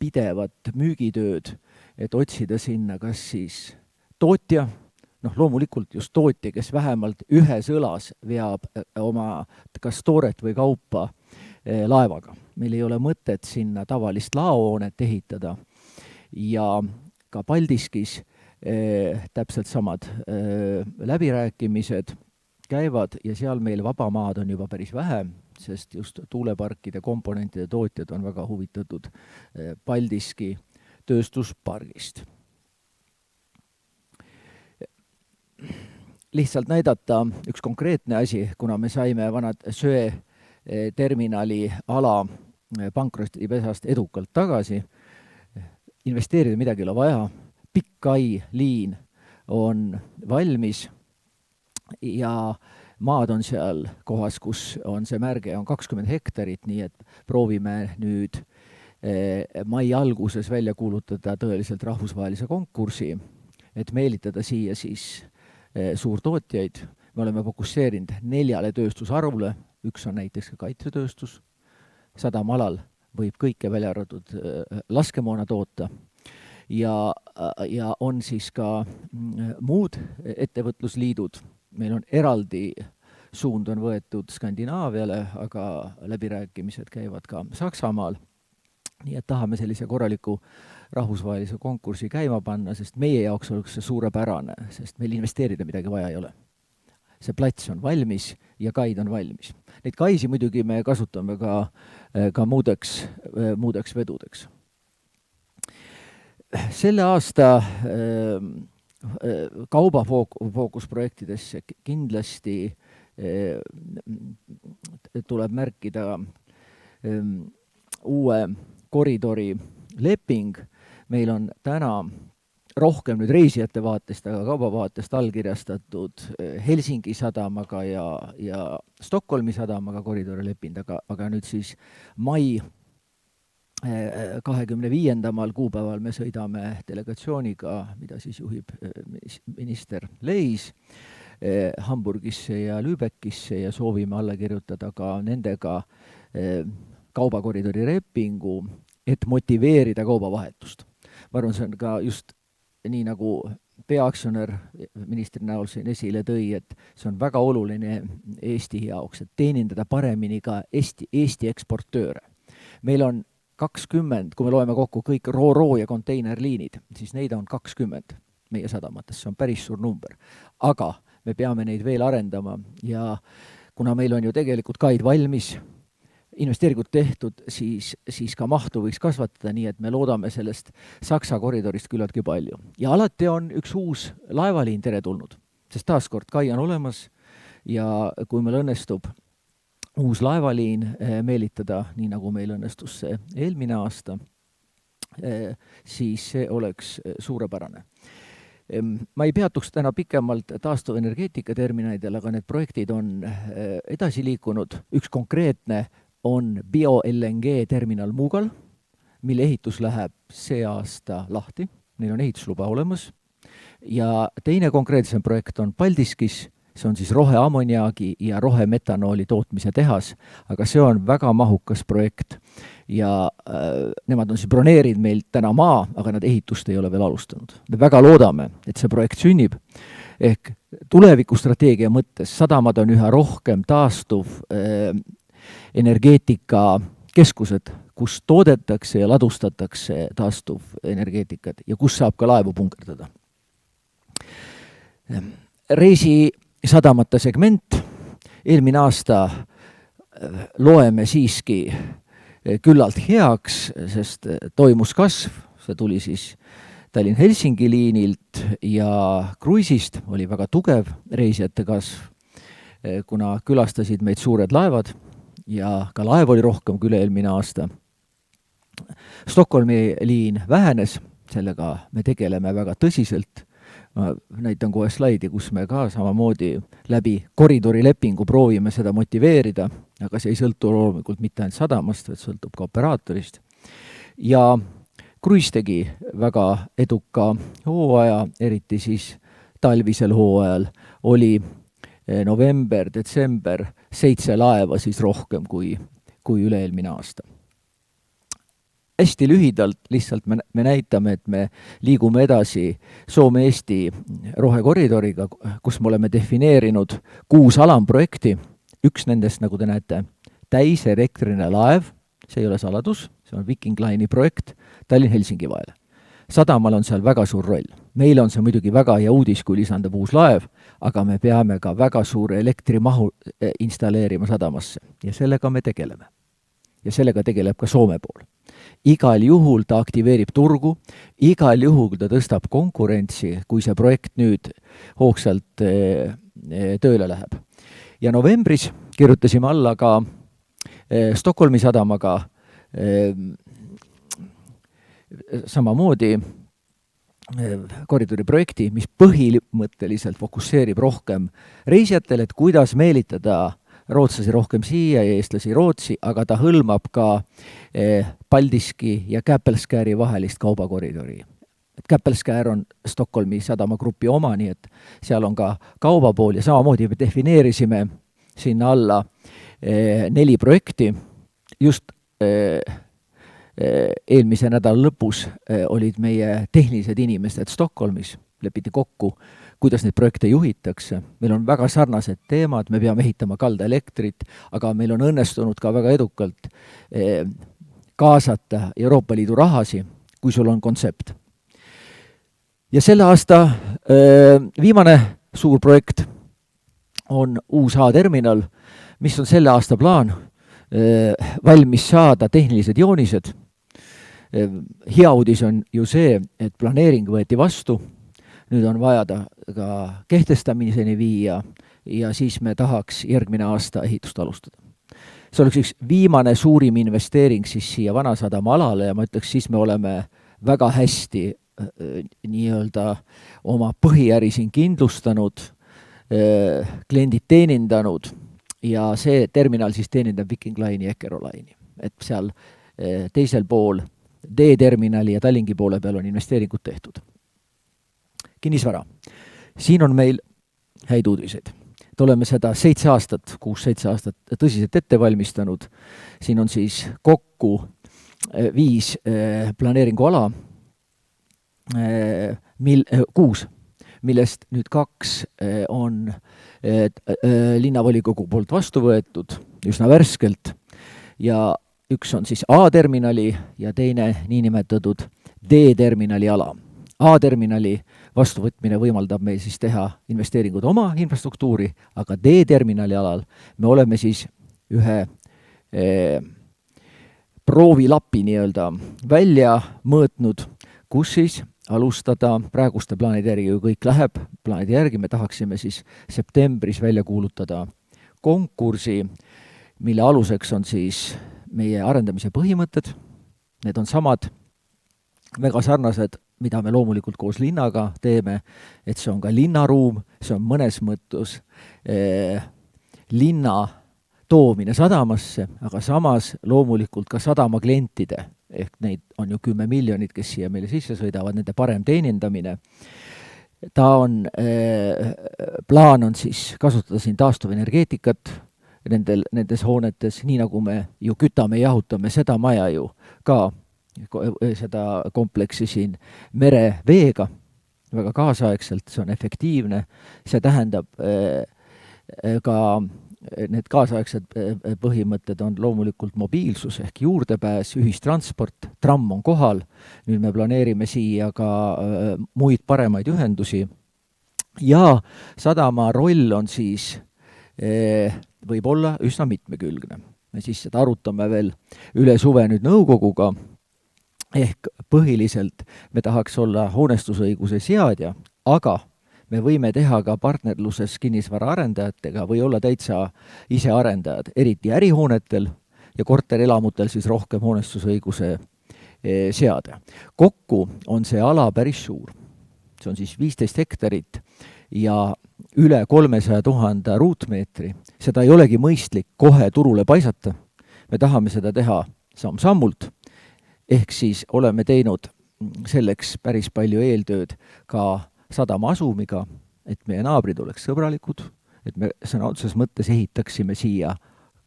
pidevat müügitööd, et otsida sinna kas siis tootja, loomulikult just tootja, kes vähemalt ühes õlas veab oma kas tooret või kaupa laevaga. Meil ei ole mõtet sinna tavalist laohoonet ehitada ja ka Paldiskis täpselt samad läbirääkimised käivad ja seal meil vaba maad on juba päris vähe, sest just tuuleparkide komponentide tootjad on väga huvitatud Paldiski tööstuspargist. lihtsalt näidata üks konkreetne asi, kuna me saime vanad söeterminali ala pankrotipesast edukalt tagasi. Investeerida midagi ei ole vaja, pikk kai liin on valmis ja maad on seal kohas, kus on see märge, on 20 hektarit, nii et proovime nüüd mai alguses välja kuulutada tõeliselt rahvusvahelise konkursi, et meelitada siia siis suurtootjaid. Me oleme fokusseerinud 4 tööstusarvule, üks on näiteks ka kaitsetööstus, sadamalal võib kõike välja arvatud laskemoona toota ja on siis ka muud ettevõtlusliidud. Meil on eraldi suund on võetud Skandinaaviale, aga läbirääkimised käivad ka Saksamaal. Nii et tahame sellise korraliku rahvusvahelise konkursi käima panna, sest meie jaoks oleks see suurepärane, sest meil investeerida midagi vaja ei ole. See plats on valmis ja kaid on valmis. Neid kaisi muidugi me kasutame ka muudeks vedudeks. Selle aasta kaubafookusprojektidesse kindlasti tuleb märkida uue koridori leping. Meil on täna rohkem nüüd reisijate vaatest, aga kauba vaatest allkirjastatud Helsingi sadamaga ja Stockholmi sadamaga koridori leping, aga nüüd siis mai 25. kuupäeval me sõidame delegatsiooniga, mida siis juhib minister Leis, Hamburgisse ja Lübeckisse ja soovime alla kirjutada ka nendega kaubakoridori lepingu, et motiveerida kaubavahetust. Ma arvan, see on ka just nii nagu peaaktsionär ministri näol siin esile tõi, et see on väga oluline Eesti jaoks, et teenindada paremini ka Eesti eksportööre. Meil on 20, kui me loeme kokku kõik ro- ja konteinerliinid, siis neid on 20 meie sadamates, see on päris suur number. Aga me peame neid veel arendama ja kuna meil on ju tegelikult kaid valmis, investeeringud tehtud, siis ka mahtu võiks kasvatada, nii et me loodame sellest Saksa koridorist küllaltki palju. Ja alati on üks uus laevaliin teretulnud, sest taaskord kai on olemas ja kui meil õnnestub uus laevaliin meelitada, nii nagu meil õnnestus see eelmine aasta, siis see oleks suurepärane. Ma ei peatuks täna pikemalt taastuvenergeetika terminaidel, aga need projektid on edasi liikunud. Üks konkreetne on bio-LNG terminal Muugal, mille ehitus läheb see aasta lahti. Neil on ehitusluba olemas. Ja teine konkreetsem projekt on Paldiskis, see on siis roheammoniaagi ja rohemetanooli tootmise tehas, aga see on väga mahukas projekt ja nemad on siis broneerinud meil täna maa, aga nad ehitust ei ole veel alustanud. Me väga loodame, et see projekt sünnib, ehk tulevikustrateegia mõttes sadamad on üha rohkem taastuv energeetika keskused, kus toodetakse ja ladustatakse taastuv energeetikat ja kus saab ka laevu punkerdada. Reisisadamate segment. Eelmine aasta loeme siiski küllalt heaks, sest toimus kasv. See tuli siis Tallinn-Helsingi liinilt ja kruisist oli väga tugev reisijate kasv, kuna külastasid meid suured laevad ja ka laev oli rohkem kui eelmine aasta. Stockholmi liin vähenes, sellega me tegeleme väga tõsiselt. Ma näitan kohe slaidi, kus me ka samamoodi läbi koridorilepingu proovime seda motiveerida, aga see ei sõltu loomulikult mitte ainult sadamast, vaid sõltub ka operaatorist. Ja kruis tegi väga eduka hooaja, eriti siis talvisel hooajal oli november, detsember 7 laeva siis rohkem kui üle-eelmine aasta. Hästi lühidalt lihtsalt me näitame, et me liigume edasi Soome-Eesti rohekoridoriga, kus me oleme defineerinud 6 alamprojekti. Üks nendest, nagu te näete, täiselektriline laev, see ei ole saladus, see on Viking Line'i projekt Tallinn-Helsingi vahel. Sadamal on seal väga suur roll. Meil on see muidugi väga hea uudis, kui lisandub uus laev, aga me peame ka väga suure elektrimahu installeerima sadamasse ja sellega me tegeleme. Ja sellega tegeleb ka Soome pool. igal juhul ta aktiveerib turgu, igal juhul ta tõstab konkurentsi, kui see projekt nüüd hoogsalt tööle läheb. Ja novembris kirjutasime alla ka Stockholmi sadamaga samamoodi koridori projekti, mis põhimõtteliselt fokusseerib rohkem reisijatele, et kuidas meelitada rootslasi rohkem siia ja eestlasi Rootsi, aga ta hõlmab ka Paldiski ja Käppelskääri vahelist kaubakoridori. Käppelskär on Stockholmi sadamagrupi oma, nii et seal on ka kaubapool ja samamoodi me defineerisime sinna alla 4 projekti. Just eelmise nädala lõpus olid meie tehnilised inimesed Stockholmis, lepiti kokku, kuidas neid projekte juhitakse. Meil on väga sarnased teemad, me peame ehitama kaldaelektrit, aga meil on õnnestunud ka väga edukalt kaasata Euroopa Liidu rahasi, kui sul on kontsept. Ja selle aasta viimane suur projekt on uus A-terminal, mis on selle aasta plaan valmis saada tehnilised joonised. Hea uudis on ju see, et planeering võeti vastu, nüüd on vaja ta ka kehtestamiseni viia ja siis me tahaks järgmine aasta ehitust alustada. See oleks üks viimane suurim investeering siis siia Vanasadama alale ja ma ütleks, siis me oleme väga hästi nii-öelda oma põhiäri siin kindlustanud, kliendid teenindanud ja see terminal siis teenindab Viking Line'i ja Eckerö Line'i. Et seal teisel pool D-terminali ja Tallingi poole peal on investeeringud tehtud. Kinnisvara. Siin on meil häid uudiseid. Et oleme seda 6-7 aastat tõsiselt ette valmistanud. Siin on siis kokku 5 planeeringuala, 6, millest nüüd 2 on linnavolikogu poolt vastu võetud üsna värskelt ja üks on siis A-terminali ja teine niinimetatud D-terminali ala. A-terminali vastuvõtmine võimaldab meil siis teha investeeringud oma infrastruktuuri, aga D-terminali alal me oleme siis ühe proovilapi nii-öelda välja mõõtnud, kus siis alustada praeguste plaanide järgi, kui kõik läheb plaanide järgi, me tahaksime siis septembris välja kuulutada konkursi, mille aluseks on siis meie arendamise põhimõtted. Need on samad, väga sarnased, mida me loomulikult koos linnaga teeme, et see on ka linnaruum, see on mõnes mõttes linna toomine sadamasse, aga samas loomulikult ka sadama klientide, ehk neid on ju 10 miljonit, kes siia meile sisse sõidavad, nende parem teenindamine. Ta on, plaan on siis kasutada siin taastuvenergeetikat nendes hoonetes, nii nagu me ju kütame ja jahutame seda maja ju ka, seda kompleksi siin mereveega, väga kaasaegselt, see on efektiivne, see tähendab ka need kaasaegsed põhimõtted on loomulikult mobiilsus ehk juurdepääs, ühistransport, tramm on kohal, nüüd me planeerime siia ka muid paremaid ühendusi ja sadama roll on siis võib olla üsna mitmekülgne. Me siis seda arutame veel üle suve nüüd nõukoguga, ehk põhiliselt me tahaks olla hoonestusõiguse seadja, aga me võime teha ka partnerluses kinnisvara arendajatega või olla täitsa ise arendajad, eriti ärihoonetel ja korterelamutel siis rohkem hoonestusõiguse seada. Kokku on see ala päris suur. See on siis 15 hektarit ja üle 300 000 ruutmeetri. Seda ei olegi mõistlik kohe turule paisata. Me tahame seda teha samm-sammult, ehk siis oleme teinud selleks päris palju eeltööd ka sadama asumiga, et meie naabrid oleks sõbralikud, et me sõna otseses mõttes ehitaksime siia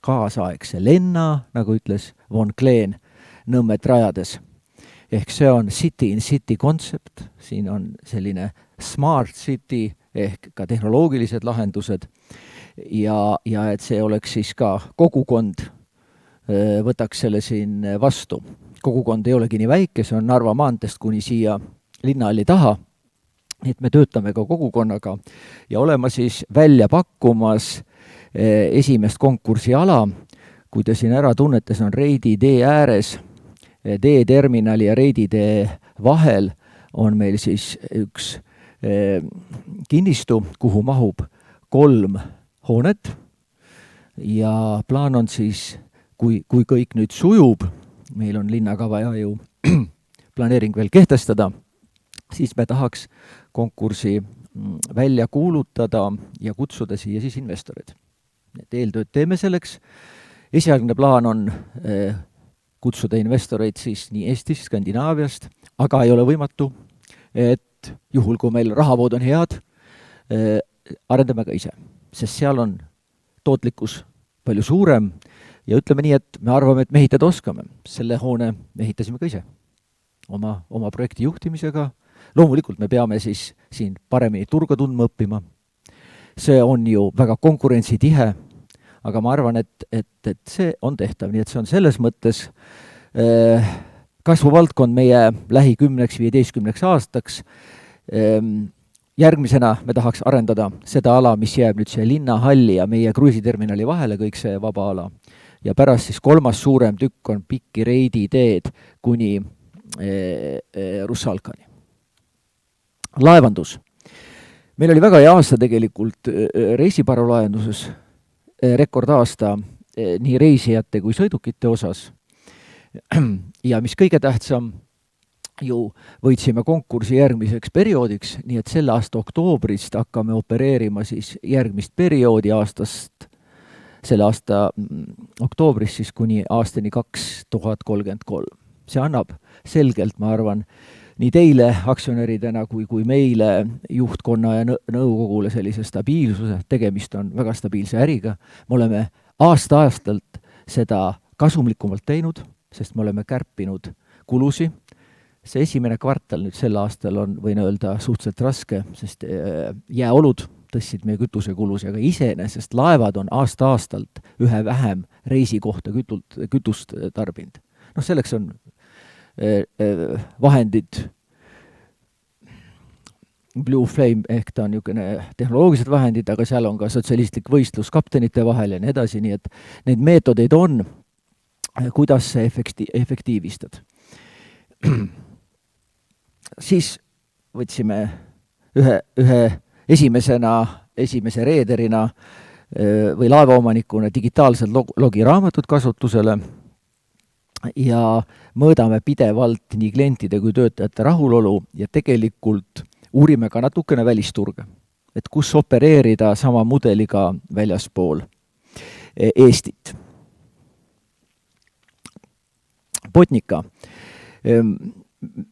kaasaegse lenna, nagu ütles Von Kleen Nõmmet rajades. Ehk see on city in city kontsepт, siin on selline smart city ehk ka tehnoloogilised lahendused ja et see oleks siis ka kogukond võtaks selle siin vastu. Kogukond ei olegi nii väike, see on Narva maantest kuni siia linnahalli taha, et me töötame ka kogukonnaga ja olema siis välja pakkumas esimest konkursi ala, kui te siin ära tunnete, see on Reidi tee ääres D-terminali ja Reidi tee vahel on meil siis üks kinnistu, kuhu mahub 3 hoonet ja plaan on siis, kui kõik nüüd sujub, meil on linnaga vaja ju planeering veel kehtestada, siis me tahaks konkursi välja kuulutada ja kutsuda siia siis investorid. Et eeltööd teeme selleks. Esialgne plaan on kutsuda investoreid siis nii Eestist, Skandinaaviast, aga ei ole võimatu, et juhul, kui meil rahavood on head, arendame ka ise, sest seal on tootlikkus palju suurem ja ütleme nii, et me arvame, et me ehitada oskame. Selle hoone me ehitasime ka ise oma projekti juhtimisega. Loomulikult me peame siis siin paremini turga tundma õppima. See on ju väga konkurentsitihe, aga ma arvan, et see on tehtav, nii et see on selles mõttes kasvuvaldkond meie lähi 10-15 aastaks. Järgmisena me tahaks arendada seda ala, mis jääb nüüd see linnahalli ja meie kruiisiterminali vahele, kõik see vaba ala. Ja pärast siis 3. suurem tükk on pikki Reidi teed kuni Russalkani. Laevandus. Meil oli väga hea aasta tegelikult reisiparvlaevanduses, rekordaasta nii reisijate kui sõidukite osas. Ja mis kõige tähtsam, ju võitsime konkursi järgmiseks perioodiks, nii et selle aasta oktoobrist hakkame opereerima siis järgmist perioodi aastast, selle aasta oktoobris siis kuni aastani 2033. See annab selgelt, ma arvan, nii teile aktsionäridena kui meile juhtkonna ja nõukogule sellise stabiilsuse, tegemist on väga stabiilse äriga. Me oleme aasta-aastalt seda kasumlikumalt teinud, sest me oleme kärpinud kulusi. See esimene kvartal nüüd sel aastal on, võin öelda, suhteliselt raske, sest jääolud tõstsid meie kütusekulusi, aga iseenesest laevad on aasta-aastalt ühe vähem reisi kohta kütust tarbinud. Selleks on vahendid, Blue Flame ehk ta on niisugune tehnoloogilised vahendid, aga seal on ka sotsialistlik võistlus kaptenite vahel ja nii edasi, nii et neid meetodeid on, kuidas see efektiivistad. Siis võtsime ühe esimese reederina või laevaomanikuna digitaalsed logiraamatud kasutusele ja mõõdame pidevalt nii klientide kui töötajate rahulolu ja tegelikult uurime ka natukene välisturge, et kus opereerida sama mudeliga väljaspool Eestit. Botnica.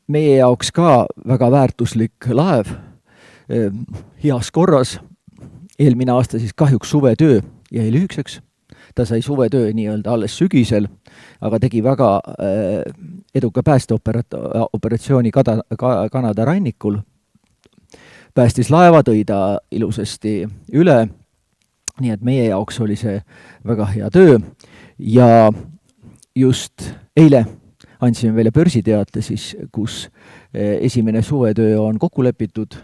Meie jaoks ka väga väärtuslik laev, heas korras, eelmine aasta siis kahjuks suvetöö jäi lühikeseks. Ta sai suvetöö nii-öelda alles sügisel, aga tegi väga eduka päästeoperatsiooni Kanada rannikul. Päästis laeva, tõi ta ilusasti üle, nii et meie jaoks oli see väga hea töö ja just eile andsime välja börsiteate siis, kus esimene suvetöö on kokku lepitud,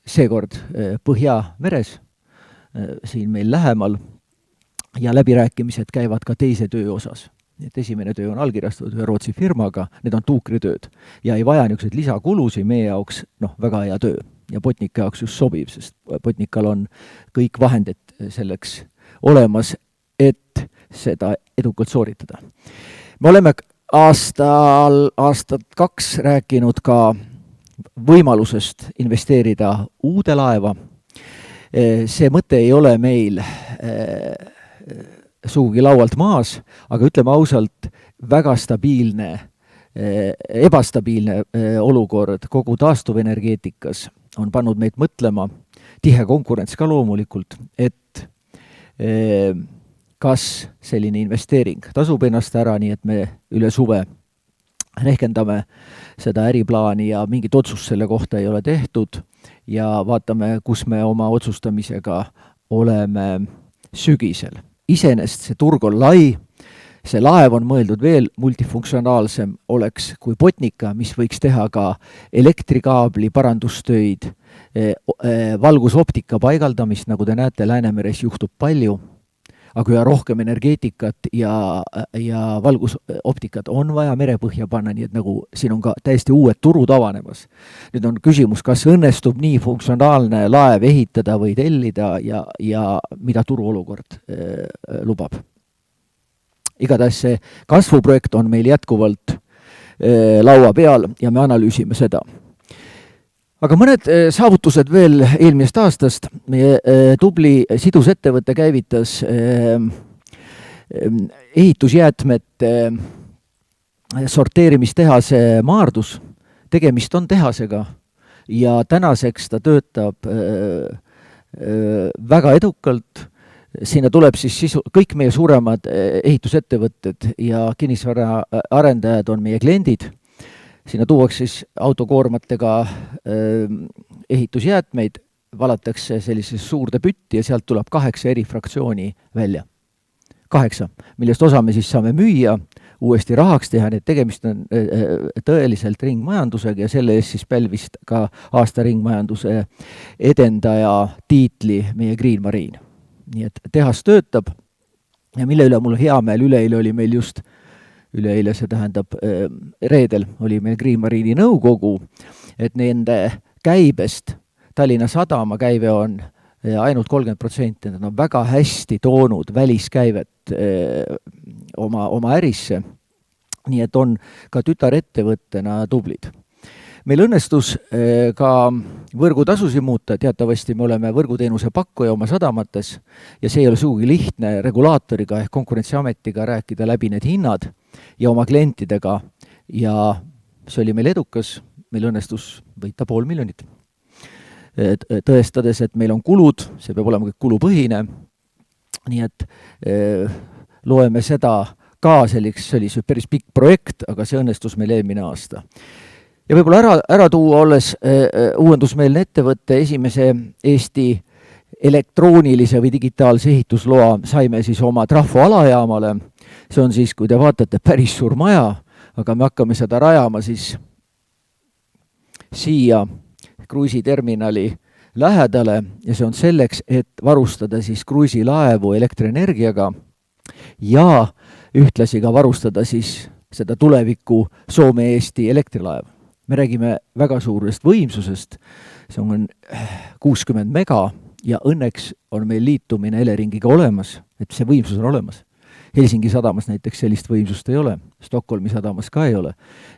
seekord Põhjameres, siin meil lähemal ja läbirääkimised käivad ka teise töö osas. Et esimene töö on allkirjastatud ühe Rootsi firmaga, need on tuukritööd ja ei vaja niisuguseid lisakulusi, meie jaoks väga hea töö ja Botnica jaoks just sobib, sest Botnical on kõik vahendid selleks olemas, et seda edukalt sooritada. Me oleme aastat 2 rääkinud ka võimalusest investeerida uude laeva. See mõte ei ole meil sugugi laualt maas, aga ütleme ausalt, väga ebastabiilne olukord kogu taastuvenergeetikas on pannud meid mõtlema, tihe konkurents ka loomulikult, et kas selline investeering tasub ennast ära, nii et me üle suve rehkendame seda äriplaani ja mingit otsust selle kohta ei ole tehtud ja vaatame, kus me oma otsustamisega oleme sügisel. Iseenesest see turg on lai, see laev on mõeldud veel multifunktsionaalsem oleks kui Botnica, mis võiks teha ka elektrikaabli parandustöid, valgusoptika paigaldamist, nagu te näete, Läänemeres juhtub palju, aga üha rohkem energeetikat ja valgusoptikat on vaja merepõhja panna, nii et nagu siin on ka täiesti uued turud avanemas. Nüüd on küsimus, kas õnnestub nii funktsionaalne laev ehitada või tellida ja mida turuolukord lubab. Igatahes see kasvuprojekt on meil jätkuvalt laua peal ja me analüüsime seda. Aga mõned saavutused veel eelmisest aastast. Meie tubli sidusettevõte käivitas ehitusjäätmete sorteerimistehase Maardus. Tegemist on tehasega ja tänaseks ta töötab väga edukalt. Sinna tuleb siis kõik meie suuremad ehitusettevõtted ja kinnisvaraarendajad on meie kliendid. Sinna tuuakse siis autokoormatega ehitusjäätmeid, valatakse sellisesse suurde pütti ja sealt tuleb 8 eri fraktsiooni välja. 8, millest osa me siis saame müüa, uuesti rahaks teha, nii et tegemist on tõeliselt ringmajandusega ja selle eest siis pälvist ka aasta ringmajanduse edendaja tiitli meie Green Marine. Nii et tehas töötab ja mille üle mul hea meel, üleeile oli meil just üleeile, see tähendab reedel oli meil Green Marine'i nõukogu, et nende käibest, Tallinna Sadama käive on ainult 30%, nad on väga hästi toonud väliskäivet oma ärisse, nii et on ka tütarettevõttena tublid. Meil õnnestus ka võrgutasusi muuta, teatavasti me oleme võrguteenuse pakkuja oma sadamates ja see ei ole sugugi lihtne regulaatoriga ehk Konkurentsiametiga rääkida läbi need hinnad ja oma klientidega ja see oli meil edukas, meil õnnestus võita 500 000. Tõestades, et meil on kulud, see peab olema kõik kulupõhine, nii et loeme seda ka selliks, see oli päris pikk projekt, aga see õnnestus meil eelmine aasta. Ja võib-olla ära tuua olles uuendusmeelne ettevõtte esimese Eesti elektroonilise või digitaalse ehitusloa saime siis oma Trahvo alajaamale. See on siis, kui te vaatate, päris suur maja, aga me hakkame seda rajama siis siia kruiisiterminali lähedale ja see on selleks, et varustada siis kruiisilaevu elektrienergiaga ja ühtlasi ka varustada siis seda tuleviku Soome-Eesti elektrilaev. Me räägime väga suurest võimsusest, see on 60 mega ja õnneks on meil liitumine Eleringiga olemas, et see võimsus on olemas. Helsingi sadamas näiteks sellist võimsust ei ole, Stockholmi sadamas ka ei ole.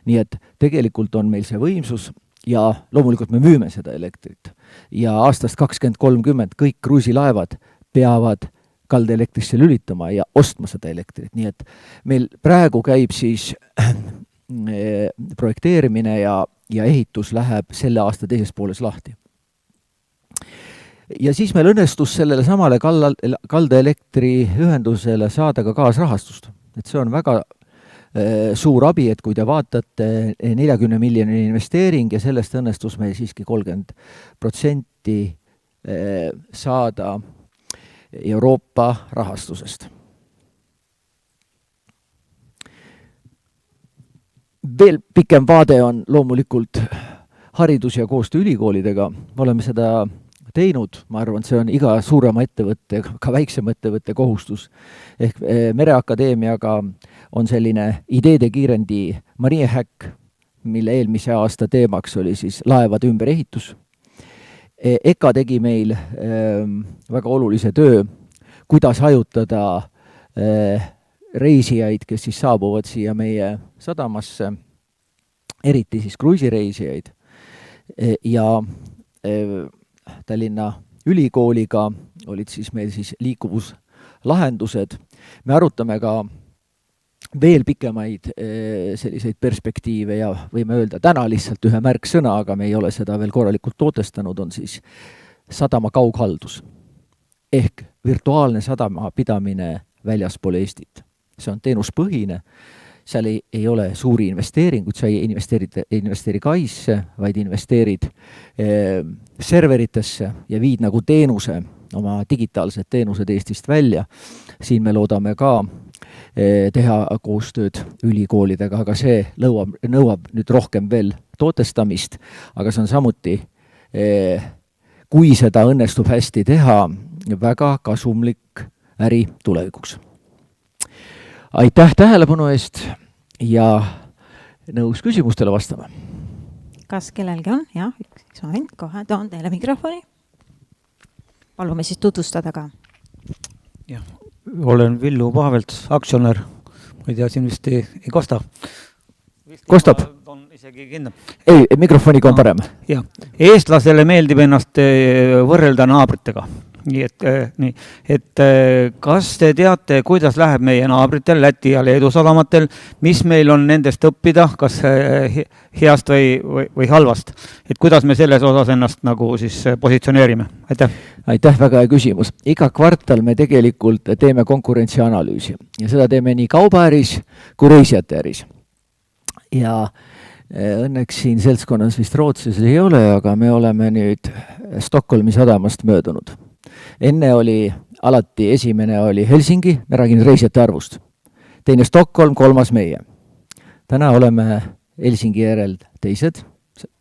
Nii et tegelikult on meil see võimsus ja loomulikult me müüme seda elektrit. Ja aastast 2030 kõik kruiisilaevad peavad kaldeelektrisse lülitama ja ostma seda elektrit. Nii et meil praegu käib siis projekteerimine ja ehitus läheb selle aasta teises pooles lahti. Ja siis meil õnnestus sellele samale kaldeelektri ühendusele saada ka kaasrahastust. Et see on väga suur abi, et kui te vaatate 40 miljoni investeering ja sellest õnnestus meil siiski 30% saada Euroopa rahastusest. Veel pikem vaade on loomulikult haridus ja koostöö ülikoolidega. Me oleme seda teinud, ma arvan, see on iga suurema ettevõtte, ka väiksema ettevõtte kohustus. Ehk Mereakadeemiaga on selline ideede kiirendi Mariehäkk, mille eelmise aasta teemaks oli siis laevade ümberehitus. EKA tegi meil väga olulise töö, kuidas hajutada reisijaid, kes siis saabuvad siia meie sadamasse, eriti siis kruiisireisijaid. Ja Tallinna ülikooliga olid siis meil siis liikuvuslahendused. Me arutame ka veel pikemaid selliseid perspektiive ja võime öelda täna lihtsalt ühe märksõna, aga me ei ole seda veel korralikult tootestanud, on siis sadama kaughaldus. Ehk virtuaalne sadama pidamine väljaspool Eestit. See on teenuspõhine, seal ei ole suuri investeeringuid, sa ei investeeri kaisse, vaid investeerid serveritesse ja viid nagu teenuse, oma digitaalsed teenused Eestist välja. Siin me loodame ka teha koostööd ülikoolidega, aga see nõuab nüüd rohkem veel tootestamist, aga see on samuti, kui seda õnnestub hästi teha, väga kasumlik äri tulevikuks. Aitäh tähelepanu eest ja nõus küsimustele vastama. Kas kellelgi on? Jah, üks moment, kohe toon teile mikrofoni. Palume siis tutvustada ka. Jah, olen Villu Pahvelt, aktsionär. Ma ei tea, siin vist ei kosta. Kostab? On isegi kindlam. Ei, mikrofoniga on parem. Jah, eestlasele meeldib ennast võrrelda naabritega. Nii, et kas te teate, kuidas läheb meie naabritel, Läti ja Leedu sadamatel, mis meil on nendest õppida, kas heast või halvast? Et kuidas me selles osas ennast nagu siis positsioneerime? Aitäh! Aitäh, väga hea küsimus. Iga kvartal me tegelikult teeme konkurentsianalüüsi ja seda teeme nii kaubaäris kui reisijate äris. Ja õnneks siin seltskonnas vist Rootsis ei ole, aga me oleme nüüd Stockholmi sadamast möödunud. Enne oli alati esimene oli Helsingi, me räägin reisijate arvust. Teine Stockholm, kolmas meie. Täna oleme Helsingi järel teised,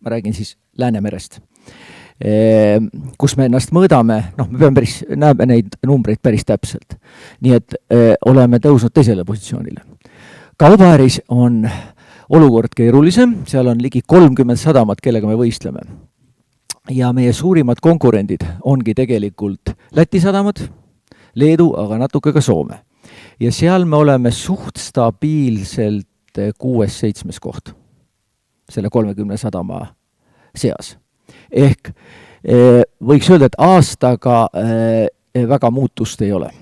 ma räägin siis Läänemerest. Kus me ennast mõõdame, me näeme neid numbreid päris täpselt. Nii et oleme tõusnud teisele positsioonile. Kaubaäris on olukord keerulisem, seal on ligi 30 sadamat, kellega me võistleme. Ja meie suurimad konkurendid ongi tegelikult Läti sadamad, Leedu, aga natuke ka Soome. Ja seal me oleme suht stabiilselt 6-7 koht selle 30 sadama seas. Ehk võiks öelda, et aastaga väga muutust ei ole,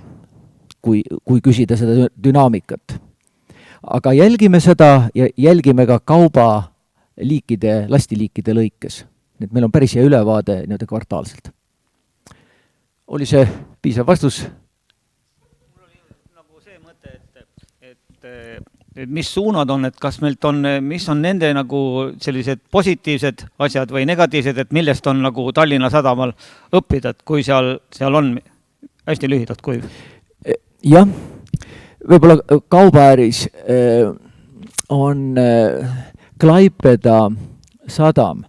kui küsida seda dünaamikat. Aga jälgime seda ja jälgime ka kaubaliikide, lastiliikide lõikes. Nii et meil on päris hea ülevaade nii-öelda kvartaalselt. Oli see piisav vastus? Mul oli nagu see mõte, et mis suunad on, et kas meilt on, mis on nende nagu sellised positiivsed asjad või negatiivsed, et millest on nagu Tallinna sadamal õppida, et kui seal on hästi lühidalt kui? Jah, võib-olla kaubaäris on Klaipeda sadam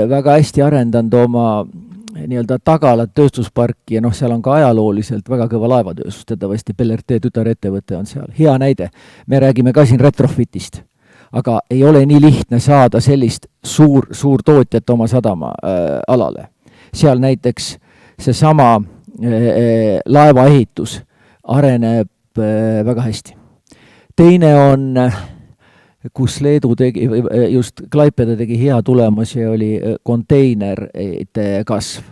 väga hästi arendanud oma nii-öelda tagalat tööstusparki ja seal on ka ajalooliselt väga kõva laevatööstus, tõdavasti BLRT tütarettevõte on seal. Hea näide. Me räägime ka siin retrofitist, aga ei ole nii lihtne saada sellist suur tootjat oma sadama alale. Seal näiteks seesama laevaehitus areneb väga hästi. Teine on kus Leedu tegi, just Klaipeda tegi hea tulemusi, oli konteinerite kasv.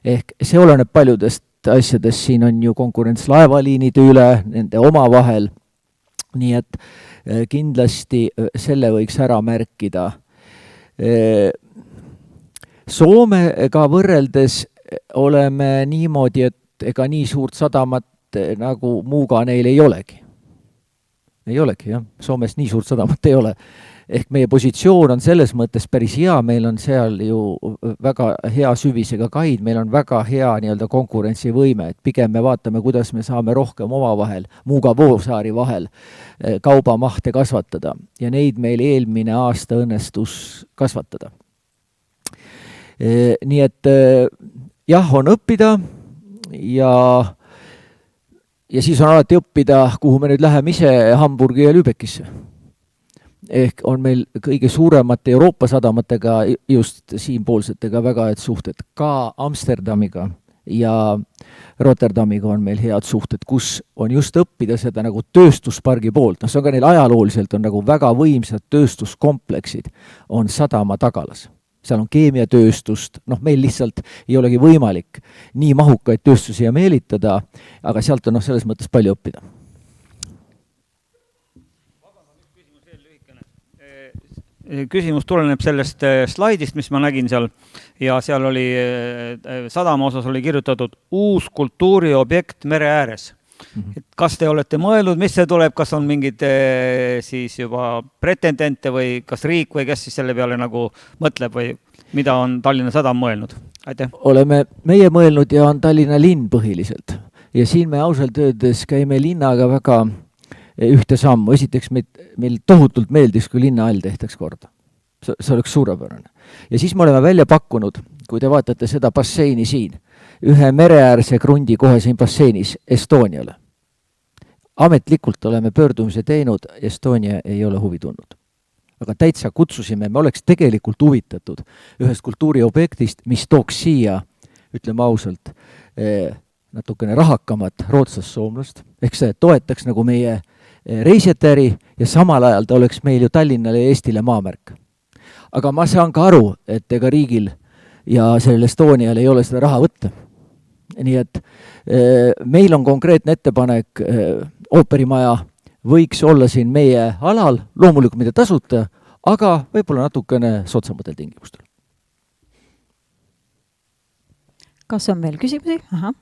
Ehk see oleneb paljudest asjadest, siin on ju konkurents laevaliinide üle, nende oma vahel. Nii et kindlasti selle võiks ära märkida. Soomega võrreldes oleme niimoodi, et ega nii suurt sadamat nagu Muuga neil ei olegi. Ei olegi, jah. Soomes nii suurt sadamat ei ole. Ehk meie positsioon on selles mõttes päris hea, meil on seal ju väga hea süvisega kaid, meil on väga hea nii-öelda konkurentsivõime, et pigem me vaatame, kuidas me saame rohkem oma vahel, Muuga Voosaari vahel kaubamahte kasvatada ja neid meil eelmine aasta õnnestus kasvatada. Nii et jah, on õppida ja siis on alati õppida, kuhu me nüüd läheme ise Hamburgi ja Lübeckisse. Ehk on meil kõige suuremate Euroopa sadamatega, just siinpoolsetega väga head suhted. Ka Amsterdamiga ja Rotterdamiga on meil head suhted, kus on just õppida seda nagu tööstuspargi poolt. See on ka neil ajalooliselt on nagu väga võimsad tööstuskompleksid on sadama tagalas. Seal on keemiatööstust, meil lihtsalt ei olegi võimalik nii mahukaid tööstusi ja meelitada, aga sealt on selles mõttes palju õppida. Küsimus tuleneb sellest slaidist, mis ma nägin seal ja seal oli sadama osas oli kirjutatud uus kultuuriobjekt mere ääres. Et kas te olete mõelnud, mis see tuleb, kas on mingid siis juba pretendente või kas riik või kes siis selle peale nagu mõtleb või mida on Tallinna sadam mõelnud? Aitäh. Oleme meie mõelnud ja on Tallinna linn põhiliselt. Ja siin me ausalt öeldes käime linnaga väga ühte sammu. Esiteks meil tohutult meeldis, kui linna all tehtaks korda. See oleks suurepärane. Ja siis me oleme välja pakkunud, kui te vaatate seda basseini siin, ühe mereäärse krundi kohe siin basseinis Estoniale. Ametlikult oleme pöördumise teinud, Estonia ei ole huvi tundnud. Aga täitsa kutsusime, me oleks tegelikult huvitatud ühest kultuuriobjektist, mis tooks siia, ütleme ausalt, natukene rahakamat rootslast-soomlast, ehk see toetaks nagu meie reisijate äri ja samal ajal ta oleks meil ju Tallinnale ja Eestile maamärk. Aga ma saan ka aru, et ega riigil ja sellel Estonial ei ole seda raha võtta. Nii et meil on konkreetne ettepanek, ooperimaja võiks olla siin meie alal, loomulikult mitte tasuta, aga võib-olla natukene soodsamatel tingimustel. Kas on veel küsimusi? Aha.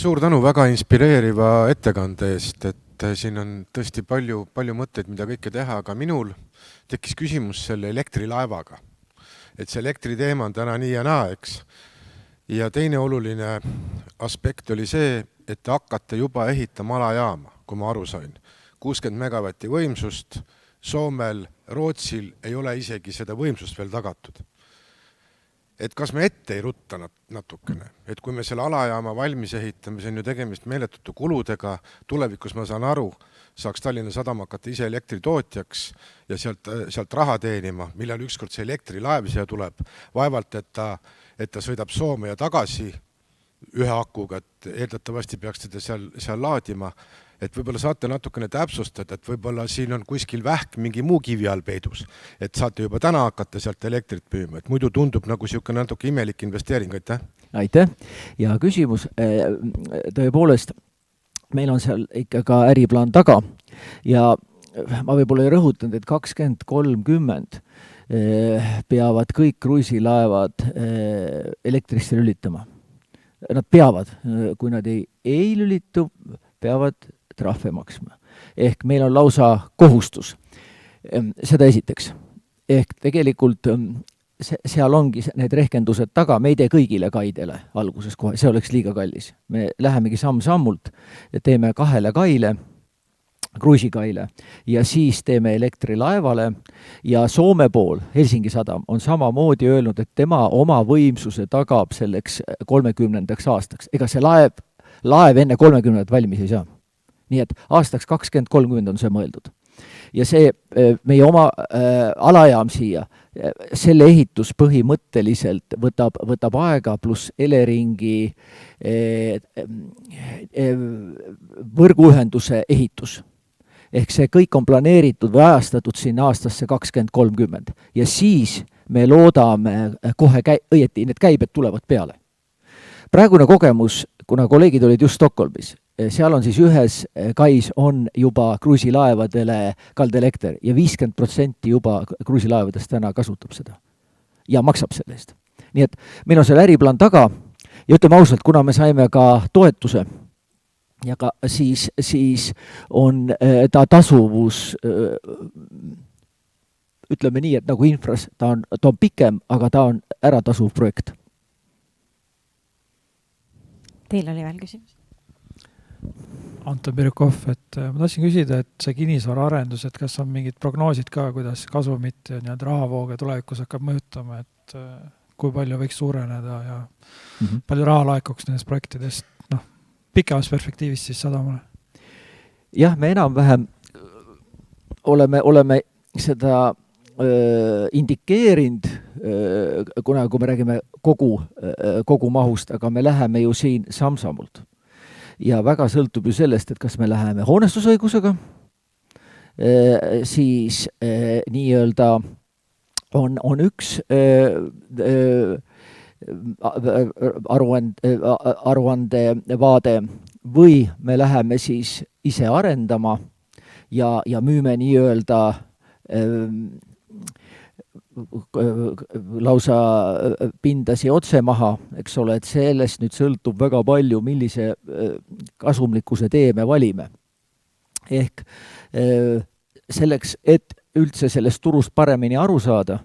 Suur tänu väga inspireeriva ettekande eest, et siin on tõesti palju mõtteid, mida kõike teha, aga minul tekkis küsimus selle elektrilaevaga. Et see elektriteema on täna nii ja naa, eks. Ja teine oluline aspekt oli see, et te hakkate juba ehitama alajaama, kui ma aru sain. 60 megavatti võimsust, Soomel, Rootsil ei ole isegi seda võimsust veel tagatud. Et kas me ette ei rutta natukene, et kui me selle alajaama valmis ehitame, see on ju tegemist meeletute kuludega, tulevikus ma saan aru, saaks Tallinna Sadam hakata ise elektritootjaks ja sealt raha teenima, millal ükskord see elektrilaev siia tuleb, vaevalt, et ta sõidab Soome ja tagasi ühe akuga, et eeldatavasti peaks teda seal laadima, et võib-olla saate natukene täpsustada, et võib-olla siin on kuskil vähk mingi muu kivi all peidus, et saate juba täna hakata sealt elektrit püüma, et muidu tundub nagu niisugune natuke imelik investeering, aitäh! Aitäh! Ja küsimus, tõepoolest, meil on seal ikka ka äriplaan taga ja ma võib-olla ei rõhutanud, et 2030 peavad kõik kruiisilaevad elektrisse lülitama. Nad peavad, kui nad ei lülitu, peavad trahve maksma. Ehk meil on lausa kohustus. Seda esiteks. Ehk tegelikult seal ongi need rehkendused taga, me ei tee kõigile kaidele alguses kohe, see oleks liiga kallis. Me lähemegi samm-sammult ja teeme 2 kaile, kruisikaile ja siis teeme elektrilaevale ja Soome pool, Helsingi sadam, on samamoodi öelnud, et tema oma võimsuse tagab selleks 30. aastaks. Ega see laev enne 30. valmis ei saa. Nii et aastaks 2030 on see mõeldud. Ja see meie oma alajaam siia, selle ehitus põhimõtteliselt võtab aega pluss Eleringi võrguühenduse ehitus. Ehk see kõik on planeeritud või ajastatud sinna aastasse 2030 ja siis me loodame kohe, õieti need käibed tulevad peale. Praegune kogemus, kuna kolleegid olid just Stockholmis, seal on siis ühes kais on juba kruisilaevadele kaldelekter ja 50% juba kruisilaevadest täna kasutab seda ja maksab selle eest. Nii et meil on selle äriplaan taga ja ütleme ausalt, kuna me saime ka toetuse ja ka siis on ta tasuvus, ütleme nii, et nagu infras, ta on pikem, aga ta on äratasuv projekt. Teil oli veel küsimus? Anton Birukov, et ma tahtsin küsida, et see kinnisvara arendus, et kas on mingid prognoosid ka, kuidas kasumit ja rahavooga tulevikus hakkab mõjutama, et kui palju võiks suureneda ja palju raha laekuks nendest projektidest, pikemas perspektiivis siis sadamale? Jah, me enam-vähem oleme seda indikeerinud, kuna kui me räägime kogu mahust, aga me läheme ju siin samm-sammult. Ja väga sõltub ju sellest, et kas me läheme hoonestusõigusega, siis nii-öelda on üks aruande vaade või me läheme siis ise arendama ja müüme nii-öelda lausa pindasi otse maha, eks ole, et sellest nüüd sõltub väga palju, millise kasumlikkuse tee me valime. Ehk selleks, et üldse sellest turust paremini aru saada,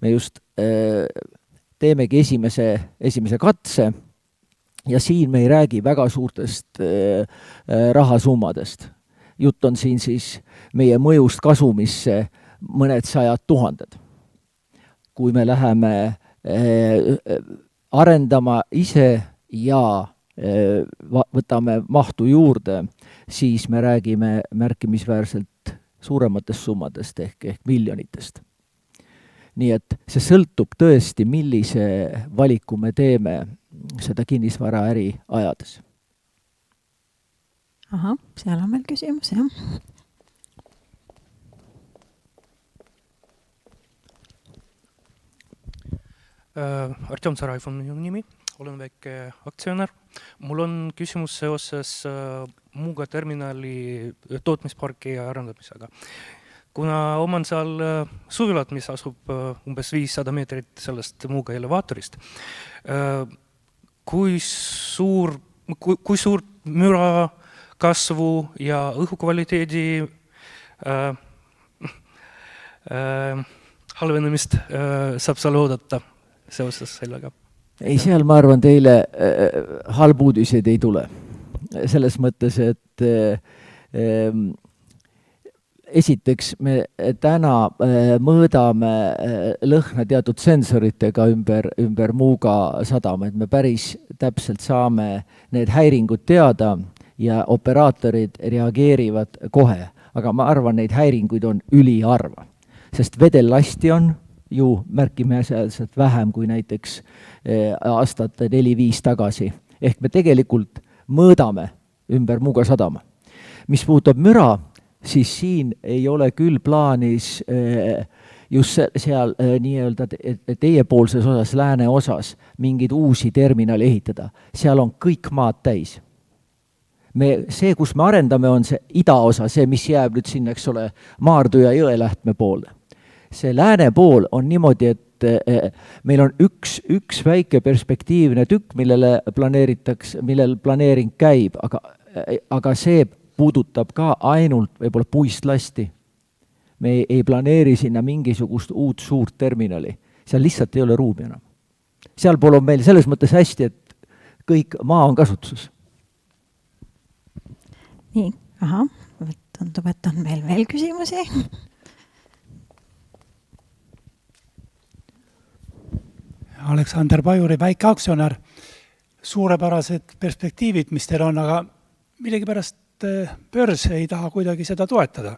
me just teemegi esimese katse ja siin me ei räägi väga suurtest rahasummadest. Jutt on siin siis meie mõjust kasumisse mõned 100 000. Kui me läheme arendama ise ja võtame mahtu juurde, siis me räägime märkimisväärselt suurematest summadest ehk miljonitest. Nii et see sõltub tõesti, millise valiku me teeme seda kinnisvaraäri ajades. Ahah, seal on meil küsimus, jah. Artjom Sarajev on minu nimi, olen väike aktsionär. Mul on küsimus seoses Muuga terminali tootmisparki ja arendamisega. Kuna oman seal suvilat, mis asub umbes 500 meetrit sellest Muuga elevaatorist, kui suur müra kasvu ja õhukvaliteedi halvenemist saab seal oodata seoses sellega? Ei, seal ma arvan teile halb uudiseid ei tule. Selles mõttes, et esiteks me täna mõõdame lõhna teatud sensoritega ümber Muuga sadama, et me päris täpselt saame need häiringud teada ja operaatorid reageerivad kohe. Aga ma arvan, neid häiringuid on üliharva, sest vedellasti on ju märkimisväärselt vähem kui näiteks aastate 4-5 tagasi. Ehk me tegelikult mõõdame ümber Muuga sadama. Mis puudutab müra, siis siin ei ole küll plaanis just seal nii-öelda teiepoolses osas, lääne osas mingid uusi terminali ehitada. Seal on kõik maad täis. See, kus me arendame, on see idaosa, see, mis jääb nüüd sinna, eks ole, Maardu ja Jõelähtme poole. See lääne pool on niimoodi, et meil on üks väike perspektiivne tükk, millel planeering käib, aga see puudutab ka ainult võib-olla puist lasti. Me ei planeeri sinna mingisugust uut suurt terminali. Seal lihtsalt ei ole ruumi enam. Seal pool on meil selles mõttes hästi, et kõik maa on kasutuses. Nii, ahah, tundub, et on veel küsimusi. Aleksander Pajuri, väike aktsionär. Suurepärased perspektiivid, mis teil on, aga millegipärast börs ei taha kuidagi seda toetada.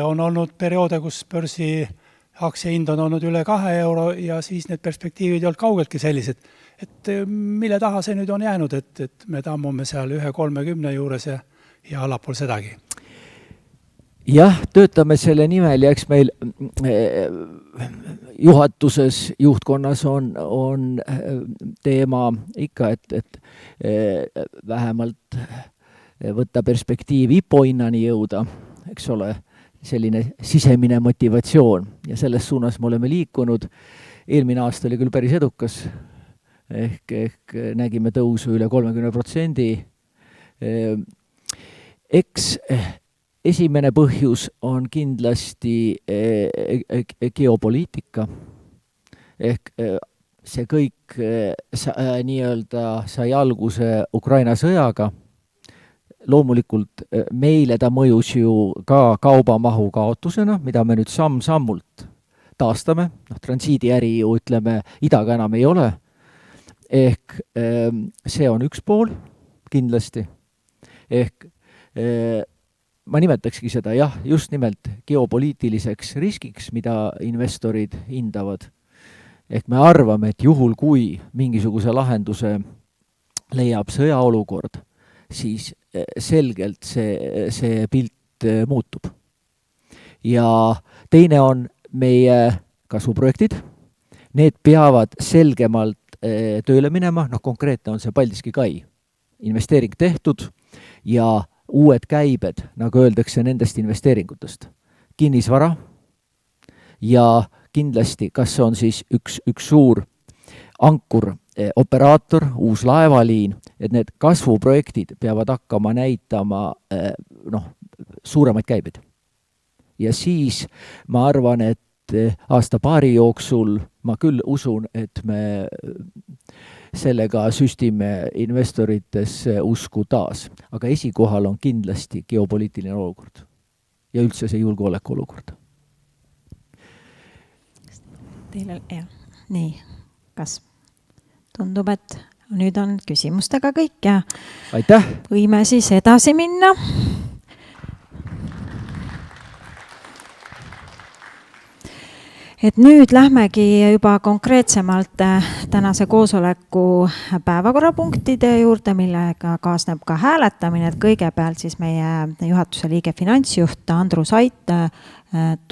On olnud perioode, kus börsi aktsiahind on olnud üle 2 euro ja siis need perspektiivid ei olnud kaugeltki sellised. Et mille taha see nüüd on jäänud, et me tammume seal 1,30 juures ja allapool sedagi? Jah, töötame selle nimel ja eks meil juhatuses, juhtkonnas on teema ikka, et vähemalt võtta perspektiiv IPO hinnani jõuda, eks ole, selline sisemine motivatsioon ja selles suunas me oleme liikunud. Eelmine aasta oli küll päris edukas, ehk nägime tõusu üle 30%. Eks esimene põhjus on kindlasti geopoliitika. Ehk see kõik nii-öelda sai alguse Ukraina sõjaga. Loomulikult meile ta mõjus ju ka kaubamahu kaotusena, mida me nüüd samm-sammult taastame. Transiidiäri ju ütleme, idaga enam ei ole. Ehk see on üks pool kindlasti. Ehk ma nimetakski seda, jah, just nimelt geopoliitiliseks riskiks, mida investorid hindavad. Ehk me arvame, et juhul kui mingisuguse lahenduse leiab sõjaolukord, siis selgelt see pilt muutub. Ja teine on meie kasvuprojektid. Need peavad selgemalt tööle minema, konkreetne on see Paldiski kai. Investeering tehtud ja uued käibed, nagu öeldakse, nendest investeeringutest. Kinnisvara ja kindlasti, kas on siis üks suur ankur, operaator, uus laevaliin, et need kasvuprojektid peavad hakkama näitama suuremaid käibeid. Ja siis ma arvan, et aasta-paari jooksul ma küll usun, et me sellega süstime investoritesse usku taas. Aga esikohal on kindlasti geopoliitiline olukord ja üldse see julgeoleku olukord. Teil on, jah. nii, kas tundub, et nüüd on küsimustega kõik ja aitäh! võime siis edasi minna. Et nüüd lähmegi juba konkreetsemalt tänase koosoleku päevakorrapunktide juurde, millega kaasneb ka hääletamine, et kõigepealt siis meie juhatuse liige finantsjuht Andrus Ait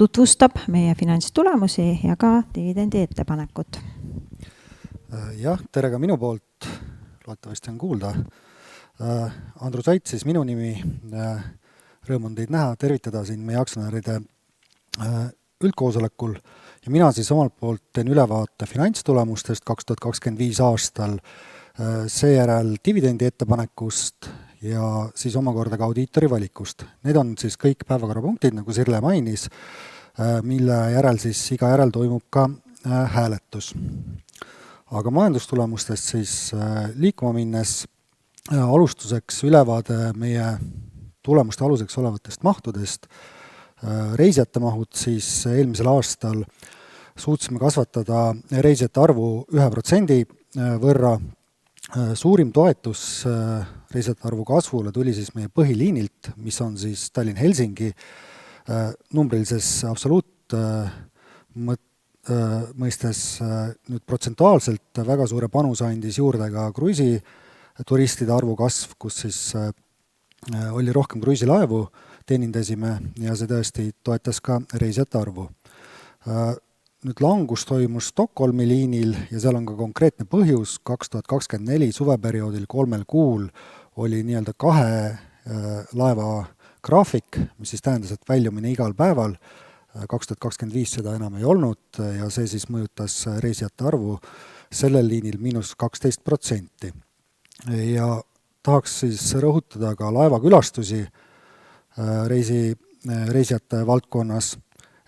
tutvustab meie finantstulemusi ja ka dividendi ettepanekut. Jah, tere ka minu poolt, loodetavasti on kuulda. Andrus Ait, siis minu nimi, rõõm on teid näha, tervitada siin meie aktsionäride üldkoosolekul ja mina siis omalt poolt teen ülevaate finantstulemustest 2025 aastal, seejärel dividendi ettepanekust ja siis omakorda ka audiitori valikust. Need on siis kõik päevakorrapunktid, nagu Sirle mainis, mille järel siis iga järel toimub ka hääletus. Aga majandustulemustest siis liikuma minnes alustuseks ülevaade meie tulemuste aluseks olevatest mahtudest. Reisijate mahud siis eelmisel aastal suutsime kasvatada reisijate arvu 1% võrra. Suurim toetus reisijate arvu kasvule tuli siis meie põhiliinilt, mis on siis Tallinn-Helsingi numbrilises mõistes nüüd protsentuaalselt väga suure panuse andis juurde ka kruiisituristide arvu kasv, kus siis oli rohkem kruiisilaevu teenindasime ja see tõesti toetas ka reisijate arvu. Nüüd langus toimus Stockholmi liinil ja seal on ka konkreetne põhjus. 2024 suveperioodil 3 kuul oli nii-öelda 2 laeva graafik, mis siis tähendas, et väljumine igal päeval. 2025 seda enam ei olnud ja see siis mõjutas reisijate arvu sellel liinil -12%. Ja tahaks siis rõhutada ka laevakülastusi reisijate valdkonnas,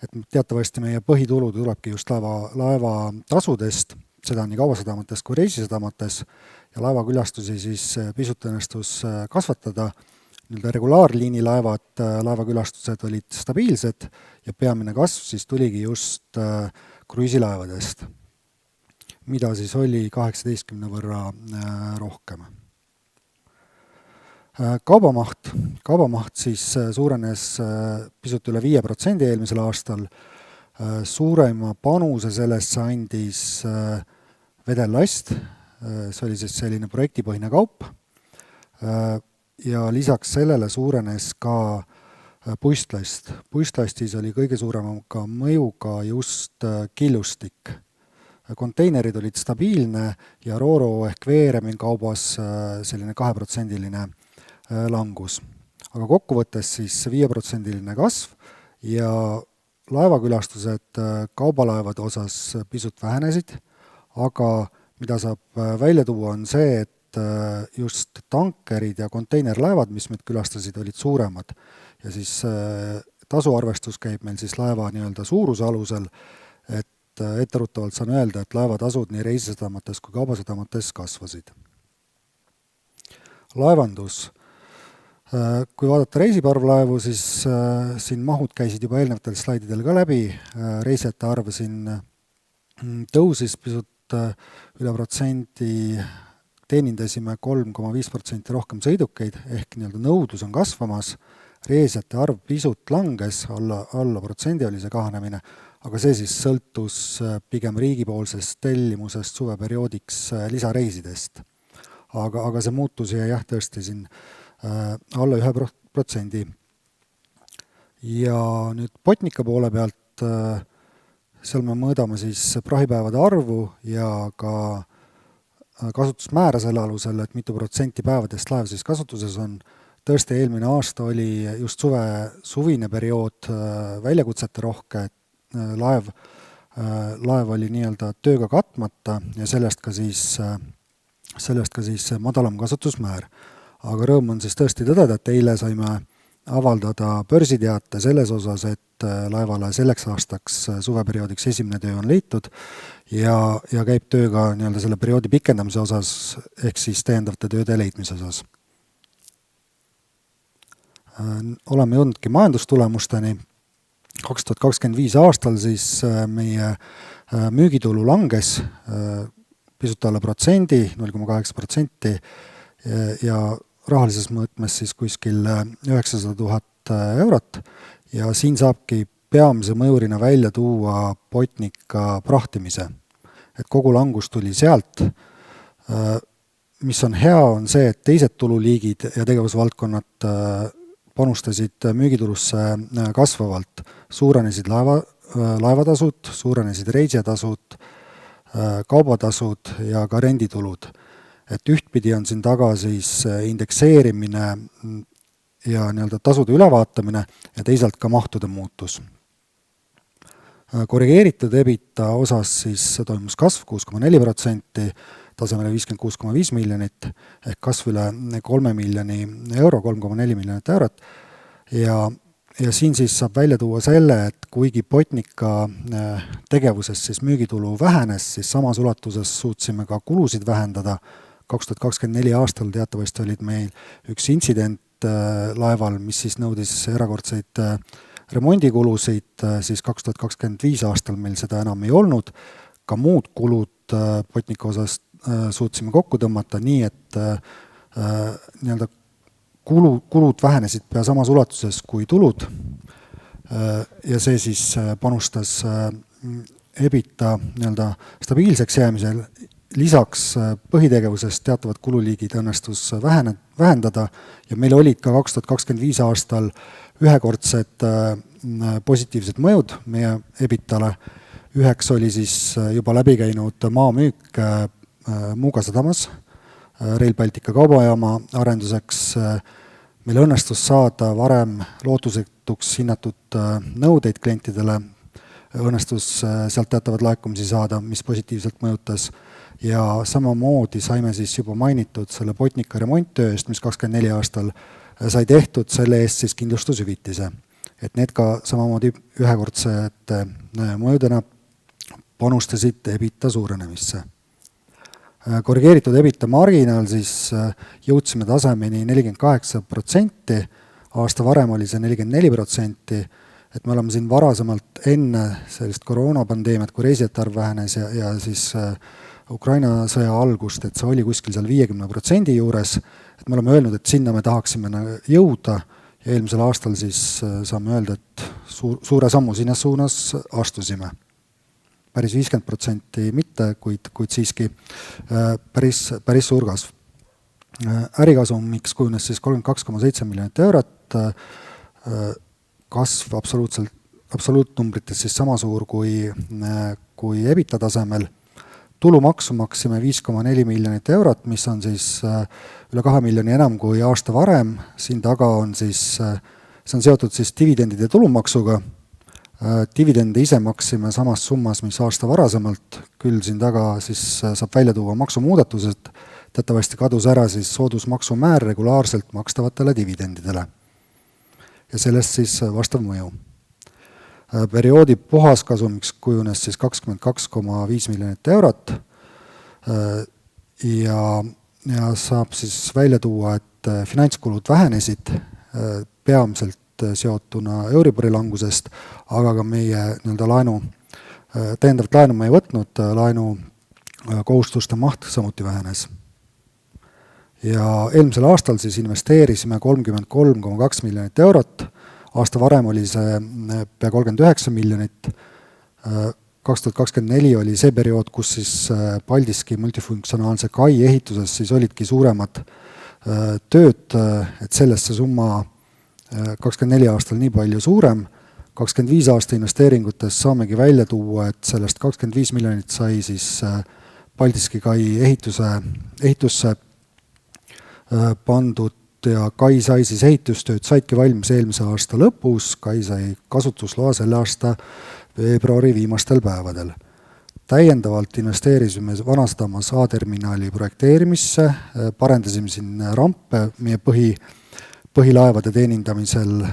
et teatavasti meie põhitulu tulebki just laeva tasudest, seda nii kaubasadamates kui reisisadamates ja laevakülastusi siis pisut õnnestus kasvatada. Regulaarliini laevakülastused olid stabiilsed ja peamine kasv siis tuligi just kruiisilaevadest, mida siis oli 18 võrra rohkem. Kaubamaht siis suurenes pisut üle 5% eelmisel aastal. Suurema panuse sellesse andis vedellast, see oli siis selline projektipõhine kaup ja lisaks sellele suurenes ka puistlast. Puistlastis oli kõige suuremaga mõjuga just killustik. Konteinerid olid stabiilne ja Rooro ehk Veeremin kaubas selline 2% langus. Aga kokkuvõttes siis 5% kasv ja laevakülastused kaubalaevade osas pisut vähenesid, aga mida saab välja tuua on see, et just tankerid ja konteinerlaevad, mis meid külastasid, olid suuremad. Ja siis tasuarvestus käib meil siis laeva nii-öelda suuruse alusel, et etteruttavalt saan öelda, et laevatasud nii reisisadamates kui kaubasadamates kasvasid. Laevandus. Kui vaadata reisiparvlaevu, siis siin mahud käisid juba eelnevatel slaididel ka läbi. Reisijate arv siin tõusis pisut üle protsendi, teenindasime 3,5% rohkem sõidukeid, ehk nii-öelda nõudlus on kasvamas. Reisijate arv pisut langes, alla protsendi oli see kahanemine, aga see siis sõltus pigem riigipoolsest tellimusest suveperioodiks lisareisidest. Aga see muutus jäi jah tõesti siin alla 1%. Ja nüüd Botnica poole pealt, seal me mõõdame siis prahipäevade arvu ja ka kasutusmäära selle alusel, et mitu protsenti päevadest laev siis kasutuses on. Tõesti eelmine aasta oli just suvine periood väljakutsete rohke, et laev oli nii-öelda tööga katmata ja sellest ka siis madalam kasutusmäär. Aga rõõm on siis tõesti tõdeda, et eile saime avaldada börsiteate selles osas, et laevale selleks aastaks suveperioodiks esimene töö on leitud ja käib tööga nii-öelda selle perioodi pikendamise osas ehk siis täiendavate tööde leidmise osas. Oleme jõudnudki majandustulemusteni. 2025 aastal siis meie Müügitulu langes pisut alla protsendi, 0,8%, ja rahalises mõõtmes siis kuskil 900 000 eurot ja siin saabki peamise mõjurina välja tuua Botnica prahtimise. Et kogu langus tuli sealt. Mis on hea, on see, et teised tululiigid ja tegevusvaldkonnad panustasid müügitulusse kasvavalt. Suurenesid laevatasud, suurenesid reisijatasud, kaubatasud ja ka renditulud. Et ühtpidi on siin taga siis indekseerimine ja nii-öelda tasude ülevaatamine ja teisalt ka mahtude muutus. Korrigeeritud EBITDA osas siis toimus kasv 6,4%, tasemele 56,5 miljonit, ehk kasv üle 3 miljoni euro, 3,4 miljonit eurot. Ja siin siis saab välja tuua selle, et kuigi Botnica tegevuses siis müügitulu vähenes, siis samas ulatuses suutsime ka kulusid vähendada. 2024 aastal teatavasti olid meil üks intsident laeval, mis siis nõudis erakordseid remondikulusid, siis 2025 aastal meil seda enam ei olnud. Ka muud kulud Botnica osas suutsime kokku tõmmata nii, et nii-öelda kulud vähenesid pea samas ulatuses kui tulud ja see siis panustas EBITDA nii-öelda stabiilseks jäämisel. Lisaks põhitegevusest teatavad kululiigid õnnestus vähendada ja meil olid ka 2025 aastal ühekordsed positiivsed mõjud meie EBITDA-le. Üheks oli siis juba läbi käinud maamüük Muuga sadamas, Rail Baltica kaubajaama arenduseks. Meil õnnestus saada varem lootusetuks hinnatud nõudeid klientidele, õnnestus sealt teatavad laekumisi saada, mis positiivselt mõjutas ja samamoodi saime siis juba mainitud selle Botnica remonttööst, mis 24 aastal sai tehtud, selle eest siis kindlustushüvitise. Et need ka samamoodi ühekordsete mõjudena panustasid EBITDA suurenemisse. Korrigeeritud EBITDA marginaal siis jõudsime tasemeni 48%, aasta varem oli see 44%, et me oleme siin varasemalt enne sellist koroonapandeemiat, kui reisijate arv vähenes ja siis Ukraina sõja algust, et see oli kuskil seal 50% juures, et me oleme öelnud, et sinna me tahaksime jõuda ja eelmisel aastal siis saame öelda, et suure sammu sinna suunas astusime. Päris 50% mitte, kuid siiski päris suur kasv. Ärikasumiks kujunes siis 32,7 miljonit eurot, kasv absoluutnumbrites siis sama suur kui EBITDA tasemel. Tulumaksu maksime 5,4 miljonit eurot, mis on siis üle 2 miljoni enam kui aasta varem. Siin taga on siis, see on seotud siis dividendide tulumaksuga. Dividende ise maksime samas summas, mis aasta varasemalt, küll siin taga siis saab välja tuua maksumuudatused, teatavasti kadus ära siis soodusmaksumäär regulaarselt makstavatele dividendidele. Ja sellest siis vastav mõju. Perioodi puhaskasumiks kujunes siis 22,5 miljonit eurot ja saab siis välja tuua, et finantskulud vähenesid peamiselt seotuna Euribori langusest, aga ka meie täiendavat laenu me ei võtnud, laenu kohustuste maht samuti vähenes. Ja eelmisel aastal siis investeerisime 33,2 miljonit eurot, aasta varem oli see pea 39 miljonit, 2024 oli see periood, kus siis Paldiski multifunktsionaalse kai ehituses siis olidki suuremad tööd, et sellest see summa 24 aastal nii palju suurem, 25 aasta investeeringutes saamegi välja tuua, et sellest 25 miljonit sai siis Paldiski kai ehitusse pandud ja kai sai siis ehitustööd, saidki valmis eelmise aasta lõpus, kai sai kasutusloa selle aasta veebruari viimastel päevadel. Täiendavalt investeerisime Vanasadamas A-terminali projekteerimisse, parendasime siin rampe, meie põhilaevade teenindamisel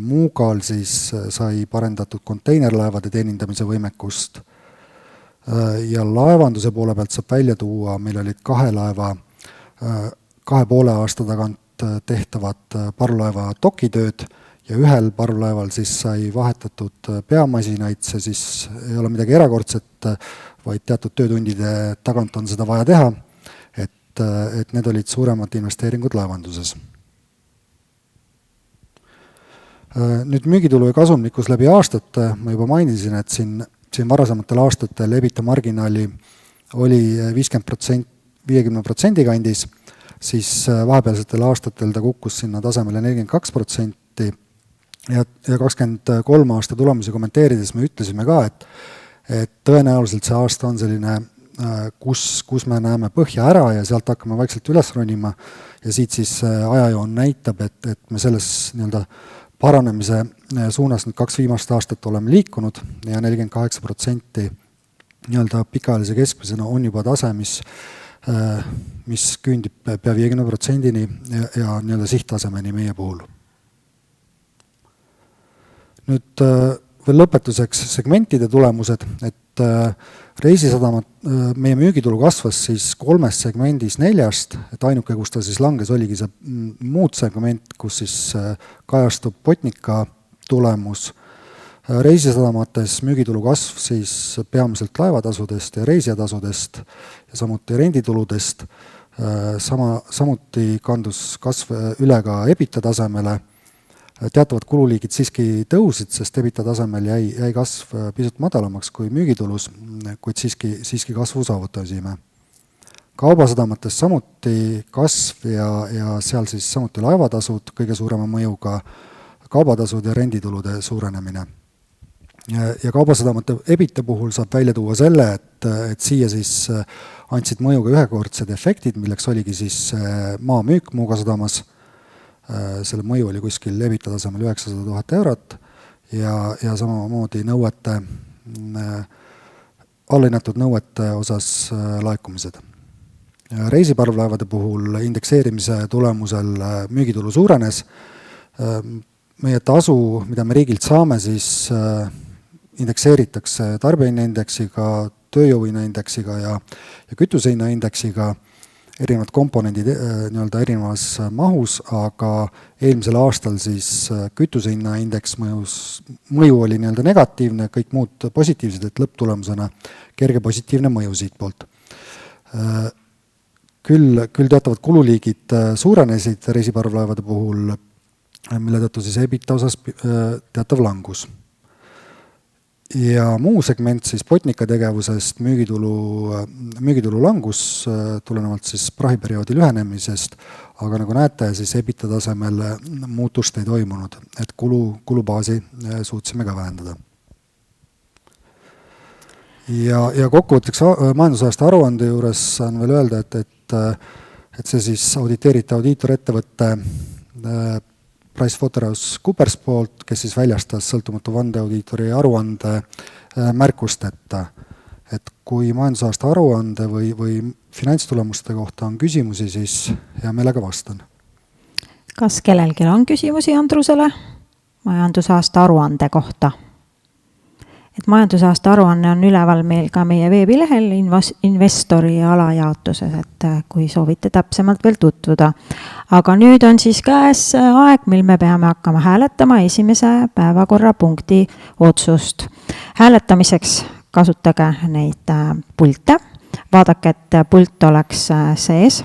Muugal siis sai parendatud konteinerlaevade teenindamise võimekust ja laevanduse poole pealt saab välja tuua, meil olid 2 laeva 2,5 aasta tagant tehtavad parvlaeva dokitööd ja ühel parvlaeval siis sai vahetatud peamasinaid, see siis ei ole midagi erakordset, vaid teatud töötundide tagant on seda vaja teha, et need olid suuremad investeeringud laevanduses. Nüüd müügitulu ja kasumlikkus läbi aastate, ma juba mainisin, et siin varasematel aastatel EBITDA marginaali oli 50% kandis, siis vahepealsetel aastatel ta kukkus sinna tasemele 42% ja 23 aasta tulemusi kommenteerides me ütlesime ka, et tõenäoliselt see aasta on selline, kus me näeme põhja ära ja sealt hakkame vaikselt üles ronima ja siit siis ajajoon näitab, et me selles nii-öelda paranemise suunas nüüd 2 viimast aastat oleme liikunud ja 48% nii-öelda pikaajalise keskmisena on juba tase, mis küündib pea 50%-ni ja nii-öelda sihttasemeni meie puhul. Nüüd veel lõpetuseks segmentide tulemused, et reisisadamat, meie müügitulu kasvas siis 3 segmendis 4, et ainuke, kus ta siis langes, oligi see muud segment, kus siis kajastub Botnica tulemus. Reisisadamates müügitulu kasv siis peamiselt laevatasudest ja reisijatasudest ja samuti rendituludest. Samuti kandus kasv üle ka EBITDA tasemele. Teatavad kululiigid siiski tõusid, sest EBITDA tasemel jäi kasv pisut madalamaks kui müügitulus, kuid siiski kasvu saavutasime. Kaubasadamates samuti kasv ja seal siis samuti laevatasud, kõige suurema mõjuga kaubatasud ja renditulude suurenemine. Ja kaubasadamate EBITDA puhul saab välja tuua selle, et siia siis andsid mõjuga ühekordsed efektid, milleks oligi siis maamüük Muuga sadamas. Selle mõju oli kuskil EBITDA tasemel 900 000 eurot ja samamoodi allahinnatud nõuete osas laekumised. Reisiparvlaevade puhul indekseerimise tulemusel müügitulu suurenes. Meie tasu, mida me riigilt saame, siis indekseeritakse tarbijahinnaindeksiga, tööjõuhinnaindeksiga ja kütusehinnaindeksiga, erinevad komponendid nii-öelda erinevas mahus, aga eelmisel aastal siis kütusehinnaindeks mõju oli nii-öelda negatiivne, kõik muud positiivsed, et lõpptulemusena kerge positiivne mõju siit poolt. Küll teatavad kululiigid suurenesid reisiparvlaevade puhul, mille tõttu siis EBITDA osas teatav langus. Ja muu segment siis Botnica tegevusest müügitulu langus tulenevalt siis prahiperioodi lühenemisest, aga nagu näete, siis EBITDA tasemel muutust ei toimunud, et kulubaasi suutsime ka vähendada. Ja kokkuvõtteks majandusaasta aruande juures saan veel öelda, et see siis auditeeriti audiitorettevõtte PricewaterhouseCoopers poolt, kes siis väljastas sõltumatu vandeaudiitori aruande märkusteta. Et kui majandusaasta aruande või finantstulemuste kohta on küsimusi, siis hea meelega vastan. Kas kellelgi on küsimusi Andrusele majandusaasta aruande kohta? Et majandusaasta aruanne on üleval meil ka meie veebilehel investori alajaotuses, et kui soovite täpsemalt veel tutvuda. Aga nüüd on siis käes aeg, mil me peame hakkama hääletama esimese päevakorrapunkti otsust. Hääletamiseks kasutage neid pulte. Vaadake, et pult oleks sees.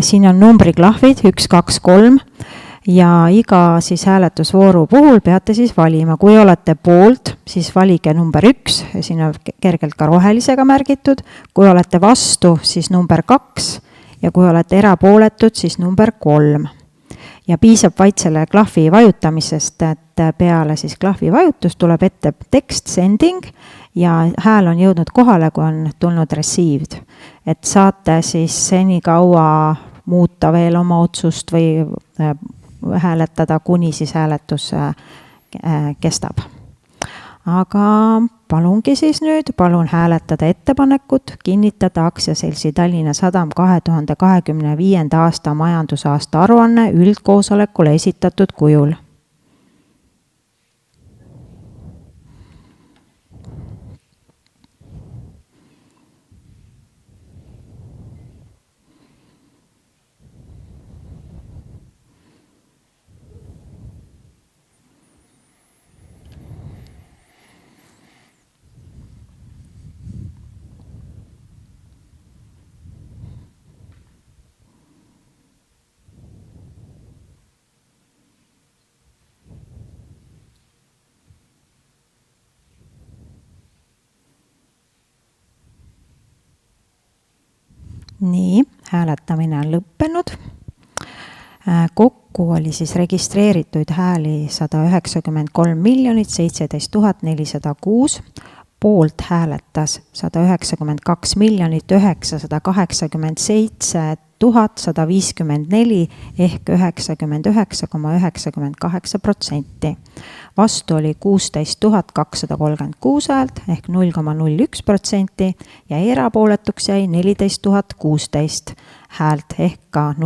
Siin on numbriklahvid 1, 2, 3. Ja iga siis hääletusvooru puhul peate siis valima. Kui olete poolt, siis valige number 1, ja siin on kergelt ka rohelisega märgitud. Kui olete vastu, siis number 2, ja kui olete erapooletud, siis number 3. Ja piisab vaid selle klahvi vajutamisest, et peale siis klahvi vajutus tuleb ette tekst sending ja hääl on jõudnud kohale, kui on tulnud received. Et saate siis seni kaua muuta veel oma otsust või hääletada, kuni siis hääletus kestab. Aga palungi siis nüüd, palun hääletada ettepanekut, kinnitada aktsiaseltsi Tallinna Sadam 2025. aasta majandusaasta aruanne üldkoosolekule esitatud kujul. Nii, hääletamine on lõppenud. Kokku oli siis registreerituid hääli 193 17 406, poolt hääletas 192 987 154 ehk 99,98%. Vastu oli 16 236 häält ehk 0,01% ja erapooletuks jäi 14 016 häält ehk ka 0,01%.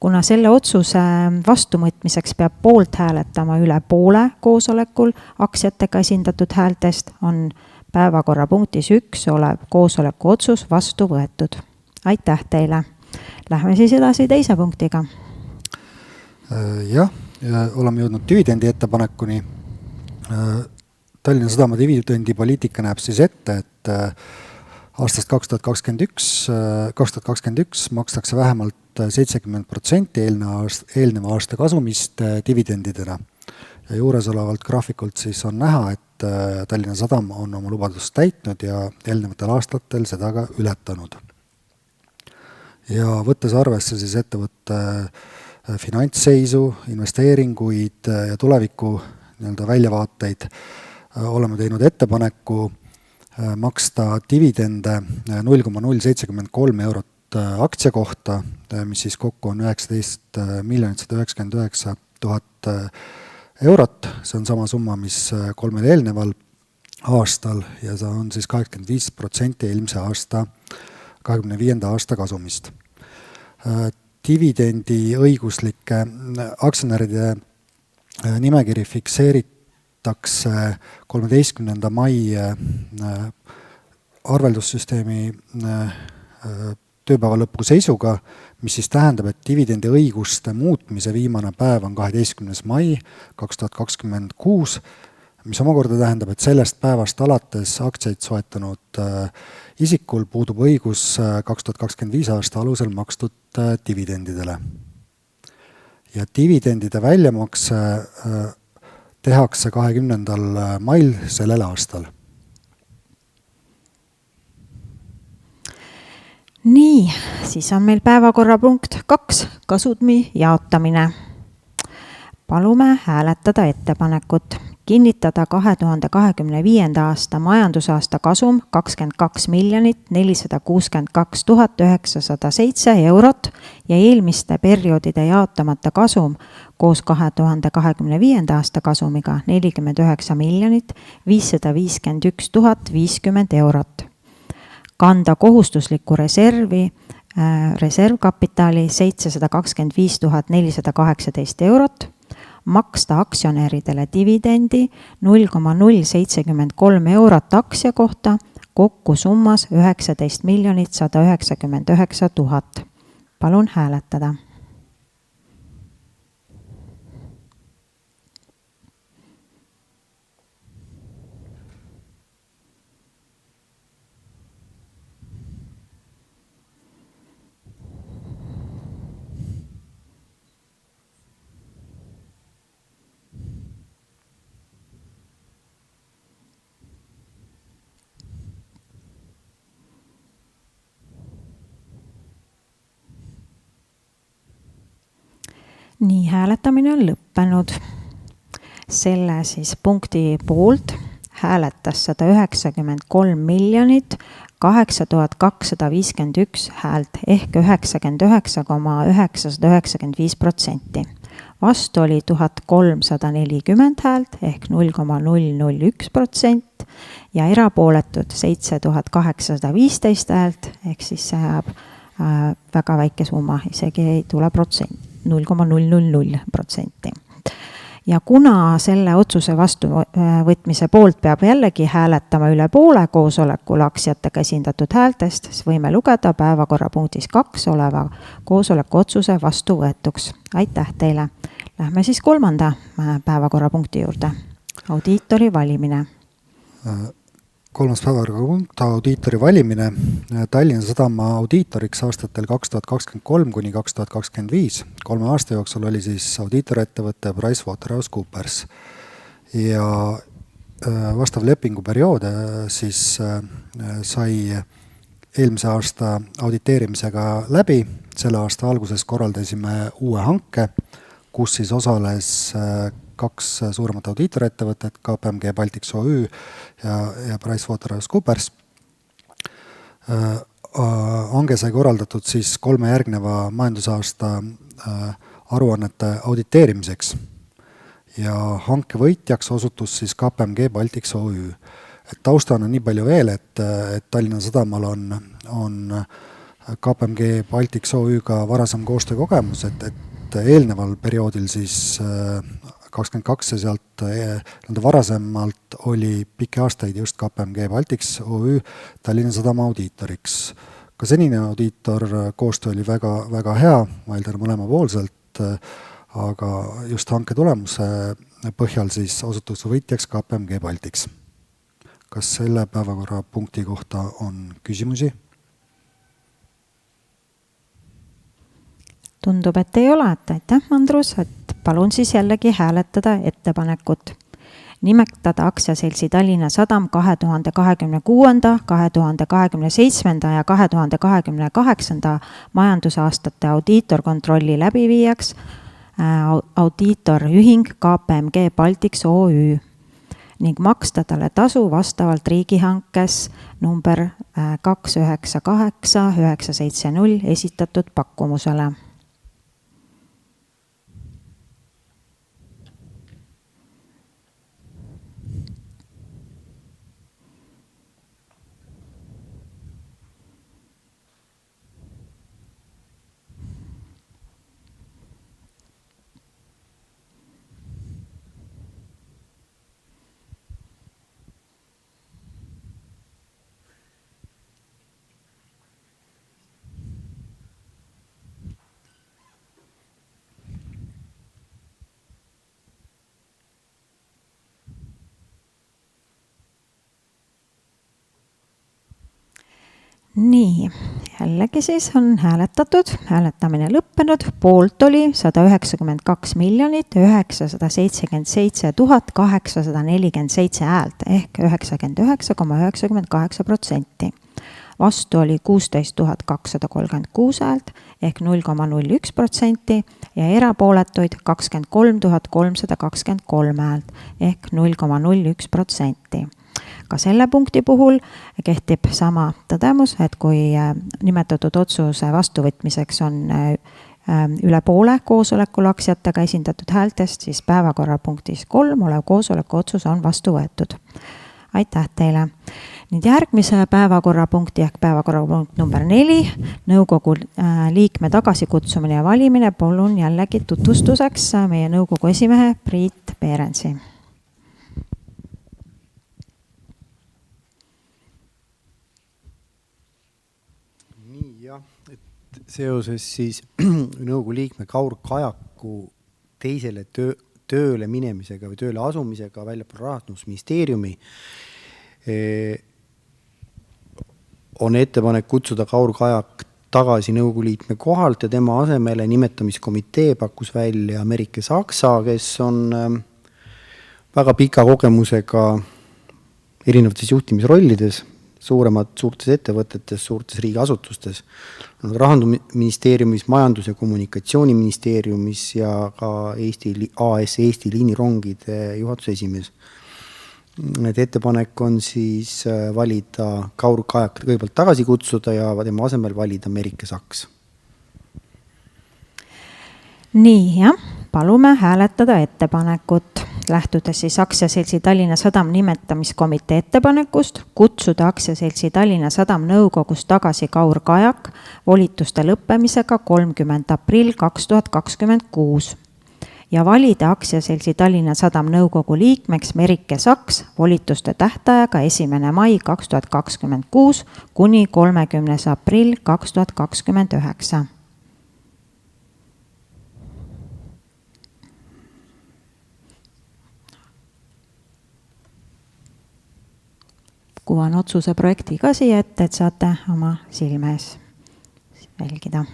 Kuna selle otsuse vastuvõtmiseks peab poolt hääletama üle poole koosolekul aktsiatega esindatud häältest, on päevakorrapunktis 1 olev koosoleku otsus vastu võetud. Aitäh teile! Lähme siis edasi teise punktiga. Jah, oleme jõudnud dividendi ettepanekuni. Tallinna Sadama dividendipoliitika näeb siis ette, et aastast 2021 makstakse vähemalt 70% eelneva aasta kasumist dividendidena. Ja juuresolevalt graafikult siis on näha, et Tallinna Sadam on oma lubadust täitnud ja eelnevatel aastatel seda ka ületanud. Ja võttes arvesse siis ettevõtte finantsseisu, investeeringuid ja tuleviku väljavaateid, oleme teinud ettepaneku maksta dividende 0,073 eurot aktsia kohta, mis siis kokku on 19 199 000 eurot. See on sama summa, mis 3 eelneval aastal ja see on siis 85% eelmise aasta 25. aasta kasumist. Dividendi õiguslike aktsionäride nimekiri fikseeritakse 13. mai arveldussüsteemi tööpäeva lõpu seisuga, mis siis tähendab, et dividendi õiguste muutmise viimane päev on 12. mai 2026, mis omakorda tähendab, et sellest päevast alates aktsiaid soetanud isikul puudub õigus 2025 aasta alusel makstud dividendidele. Ja dividendide väljamakse tehakse 20. mail sellel aastal. Nii, siis on meil päevakorrapunkt 2, kasumi jaotamine. Palume hääletada ettepanekut. Kinnitada 2025. aasta majandusaasta kasum 22 462 907 eurot ja eelmiste perioodide jaotamata kasum koos 2025. aasta kasumiga 49 551 050 eurot. Kanda kohustuslikku reservkapitali 725 418 eurot, maksta aktsionäridele dividendi 0,073 eurot aktsia kohta, kokku summas 19 199 000. Palun hääletada. Nii, hääletamine on lõppenud. Selle siis punkti poolt hääletas 193 8251 häält ehk 99,995%. Vastu oli 1340 häält ehk 0,001% ja erapooletud 7815 häält ehk siis see jääb väga väike summa, isegi ei tule protsent. 0,000%. Ja kuna selle otsuse vastuvõtmise poolt peab jällegi hääletama üle poole koosolekul aktsiatega esindatud häältest, siis võime lugeda päevakorrapunktis 2 oleva koosoleku otsuse vastuvõetuks. Aitäh teile! Lähme siis 3. päevakorrapunkti juurde. Audiitori valimine. 3. päevakorrapunkt, audiitori valimine. Tallinna Sadama audiitoriks aastatel 2023 kuni 2025. 3 aasta jooksul oli siis audiitorettevõte PricewaterhouseCoopers. Ja vastav lepinguperiood siis sai eelmise aasta auditeerimisega läbi, selle aasta alguses korraldasime uue hanke, kus siis osales 2 suuremat audiitorettevõtet, KPMG Baltics OÜ ja PricewaterhouseCoopers. Hange sai korraldatud siis 3 järgneva majandusaasta aruannete auditeerimiseks ja hanke võitjaks osutus siis KPMG Baltics OÜ. Et taustana nii palju veel, et Tallinna Sadamal on KPMG Baltics OÜ-ga varasem koostöökogemus, et eelneval perioodil siis 22 ja sealt varasemalt oli pikki aastaid just KPMG Baltics OÜ Tallinna Sadama audiitoriks. Ka senine audiitor koostöö oli väga, väga hea, ma eeldan mõlemapoolselt, aga just hanke tulemuse põhjal siis osutus võitjaks KPMG Baltics. Kas selle päevakorrapunkti kohta on küsimusi? Tundub, et ei ole, et aitäh, Andrus, et palun siis jällegi hääletada ettepanekut. Nimetada aktsiaseltsi Tallinna Sadam 2026., 2027. ja 2028. majandusaastate audiitorkontrolli läbiviijaks audiitorühing KPMG Baltics OÜ ning maksta talle tasu vastavalt riigihankes number 298970 esitatud pakkumusele. Nii, jällegi siis on hääletatud, hääletamine lõppenud, poolt oli 192 977 847 häält ehk 99,98%. Vastu oli 16 236 häält ehk 0,01% ja erapooletuid 23 323 häält ehk 0,01%. Ka selle punkti puhul kehtib sama tõdemus, et kui nimetatud otsuse vastuvõtmiseks on üle poole koosolekul aktsiatega esindatud häältest, siis päevakorrapunktis 3 olev koosoleku otsus on vastu võetud. Aitäh teile! Nüüd järgmise päevakorrapunkti ehk päevakorrapunkt number 4, nõukogu liikme tagasikutsumine ja valimine, palun jällegi tutvustuseks meie nõukogu esimehe Priit Peerensi. Seoses siis nõukogu liikme Kaur Kajaku teisele tööle minemisega või tööle asumisega väljapool Rahandusministeeriumi on ettepanek kutsuda Kaur Kajak tagasi nõukogu liikme kohalt ja tema asemele nimetamiskomitee pakkus välja Merike Saksa, kes on väga pika kogemusega erinevates juhtimisrollides, suurtes ettevõtetes, suurtes riigiasutustes, Rahandusministeeriumis, Majandus- ja Kommunikatsiooniministeeriumis ja ka Eesti liinirongide juhatuse esimees. Ettepanek on siis valida Kaur Kajak kõigepealt tagasi kutsuda ja tema asemel valida Merike Saks. Nii, jah, palume hääletada ettepanekut. Lähtudes siis aktsiaseltsi Tallinna Sadam nimetamiskomitee ettepanekust, kutsuda aktsiaseltsi Tallinna Sadam nõukogus tagasi Kaur Kajak volituste lõppemisega 30. aprill 2026 ja valida aktsiaseltsi Tallinna Sadam nõukogu liikmeks Merike Saks volituste tähtajaga 1. mai 2026 kuni 30. aprill 2029. Kuvan otsuse projekti ka siia ette, et saate oma silme ees jälgida.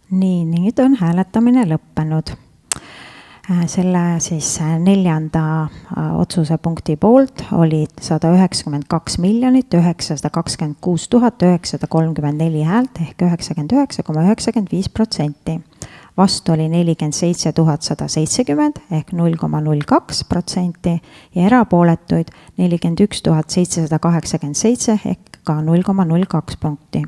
Nii, nüüd on hääletamine lõppenud. Selle siis 4. otsuse punkti poolt olid 192 926 934 häält ehk 99,95%. Vastu oli 47 170 ehk 0,02% ja erapooletuid 41 787 ehk ka 0,02 punkti.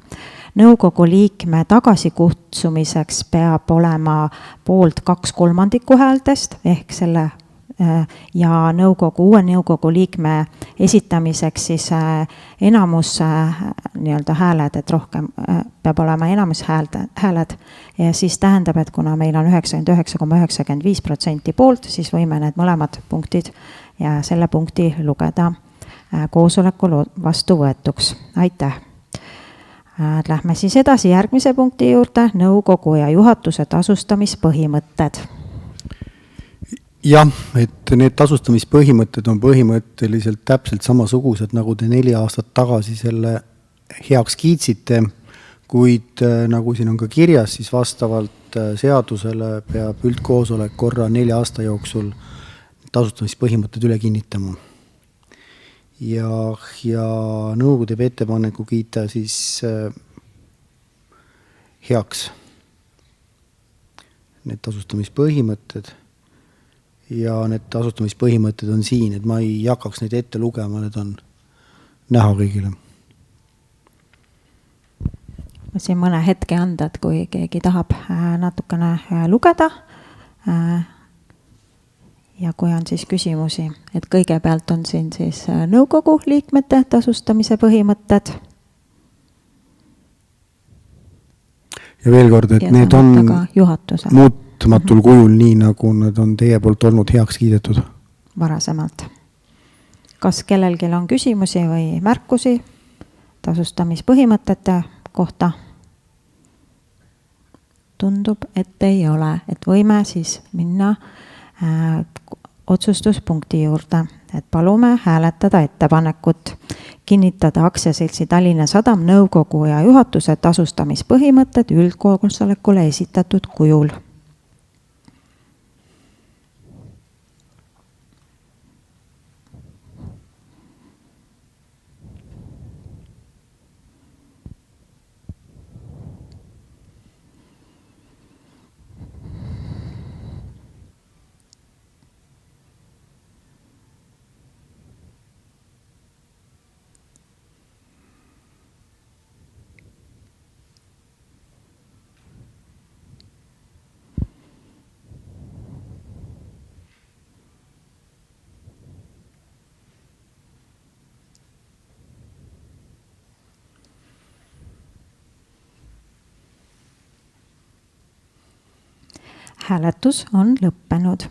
Nõukogu liikme tagasikutsumiseks peab olema poolt 2/3 häältest ehk selle ja uue nõukogu liikme esitamiseks siis enamus nii-öelda hääled, et rohkem peab olema enamus hääled ja siis tähendab, et kuna meil on 99,95% poolt, siis võime need mõlemad punktid ja selle punkti lugeda koosolekul vastu võetuks. Aitäh! Lähme siis edasi järgmise punkti juurde, nõukogu ja juhatuse tasustamispõhimõtted. Jah, et need tasustamispõhimõtted on põhimõtteliselt täpselt samasugused, nagu te 4 aastat tagasi selle heaks kiitsite, kuid nagu siin on ka kirjas, siis vastavalt seadusele peab üldkoosolek korra 4 aasta jooksul tasustamispõhimõtted üle kinnitama. Ja nõukogu teeb ettepaneku kiita siis heaks need tasustamispõhimõtted ja need tasustamispõhimõtted on siin, et ma ei hakkaks neid ette lugema, need on näha kõigile. Ma siin mõne hetke anda, et kui keegi tahab natukene lugeda ja kui on siis küsimusi, et kõigepealt on siin siis nõukogu liikmete tasustamise põhimõtted. Ja veel kord, et need on muutmatul kujul nii, nagu nad on teie poolt olnud heaks kiidetud. Varasemalt. Kas kellelgi on küsimusi või märkusi tasustamispõhimõtete kohta? Tundub, et ei ole, et võime siis minna otsustuspunkti juurde, et palume hääletada ettepanekut, kinnitada aktsiaseltsi Tallinna Sadam nõukogu ja juhatuse tasustamispõhimõtted üldkoosolekule esitatud kujul. Hääletus on lõppenud.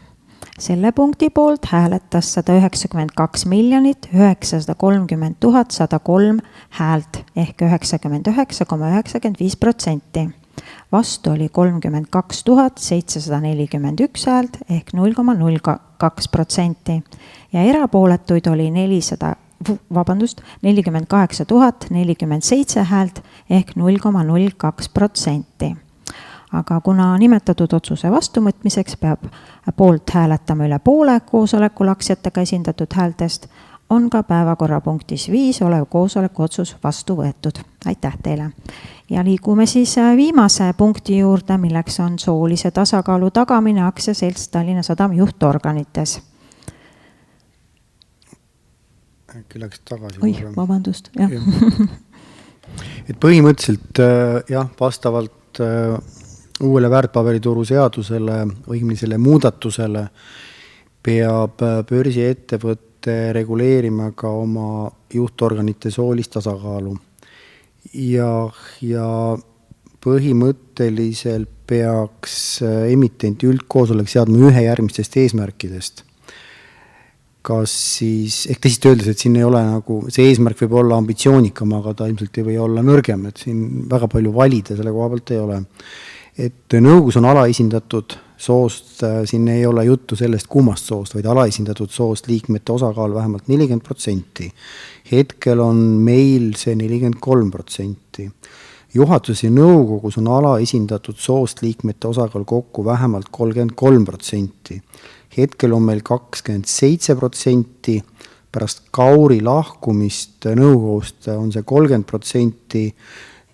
Selle punkti poolt hääletas 192 930 103 häält ehk 99,95%. Vastu oli 32 741 häält ehk 0,02% ja erapooletuid oli 48 047 häält ehk 0,02%. Aga kuna nimetatud otsuse vastuvõtmiseks peab poolt hääletama üle poole koosolekul aktsiatega esindatud häältest, on ka päevakorrapunktis 5 olev koosoleku otsus vastu võetud. Aitäh teile! Ja liigume siis viimase punkti juurde, milleks on soolise tasakaalu tagamine aktsiaselts Tallinna Sadam juhtorganites. Äkki läks tagasi. Oi, vabandust. Jah. Et põhimõtteliselt vastavalt uuele väärtpaberituru seadusele või selle muudatusele peab börsiettevõtte reguleerima ka oma juhtorganite soolist tasakaalu. Ja põhimõtteliselt peaks emitenti üldkoosolek seadma ühe järgmistest eesmärkidest. Kas siis, ehk teisest öeldes, et siin ei ole nagu, see eesmärk võib olla ambitsioonikam, aga ta ilmselt ei või olla nõrgem, et siin väga palju valida selle koha pealt ei ole. Et nõukogus on alaesindatud soost, siin ei ole juttu sellest kummast soost, vaid alaesindatud soost liikmete osakaal vähemalt 40%. Hetkel on meil see 43%. juhatuses ja nõukogus on alaesindatud soost liikmete osakaal kokku vähemalt 33%. Hetkel on meil 27%, pärast Kauri lahkumist nõukogust on see 30%,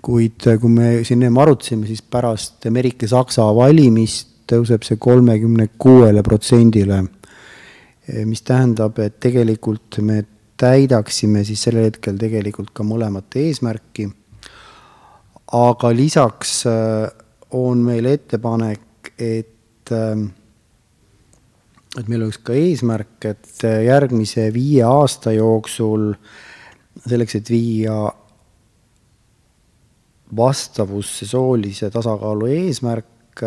kuid kui me siin arutasime, siis pärast Ameerika-Saksa valimist tõuseb see 36%-le, mis tähendab, et tegelikult me täidaksime siis sellel hetkel tegelikult ka mõlemat eesmärki. Aga lisaks on meil ettepanek, et meil oleks ka eesmärk, et järgmise 5 aasta jooksul selleks, et viia vastavusse soolise tasakaalu eesmärk,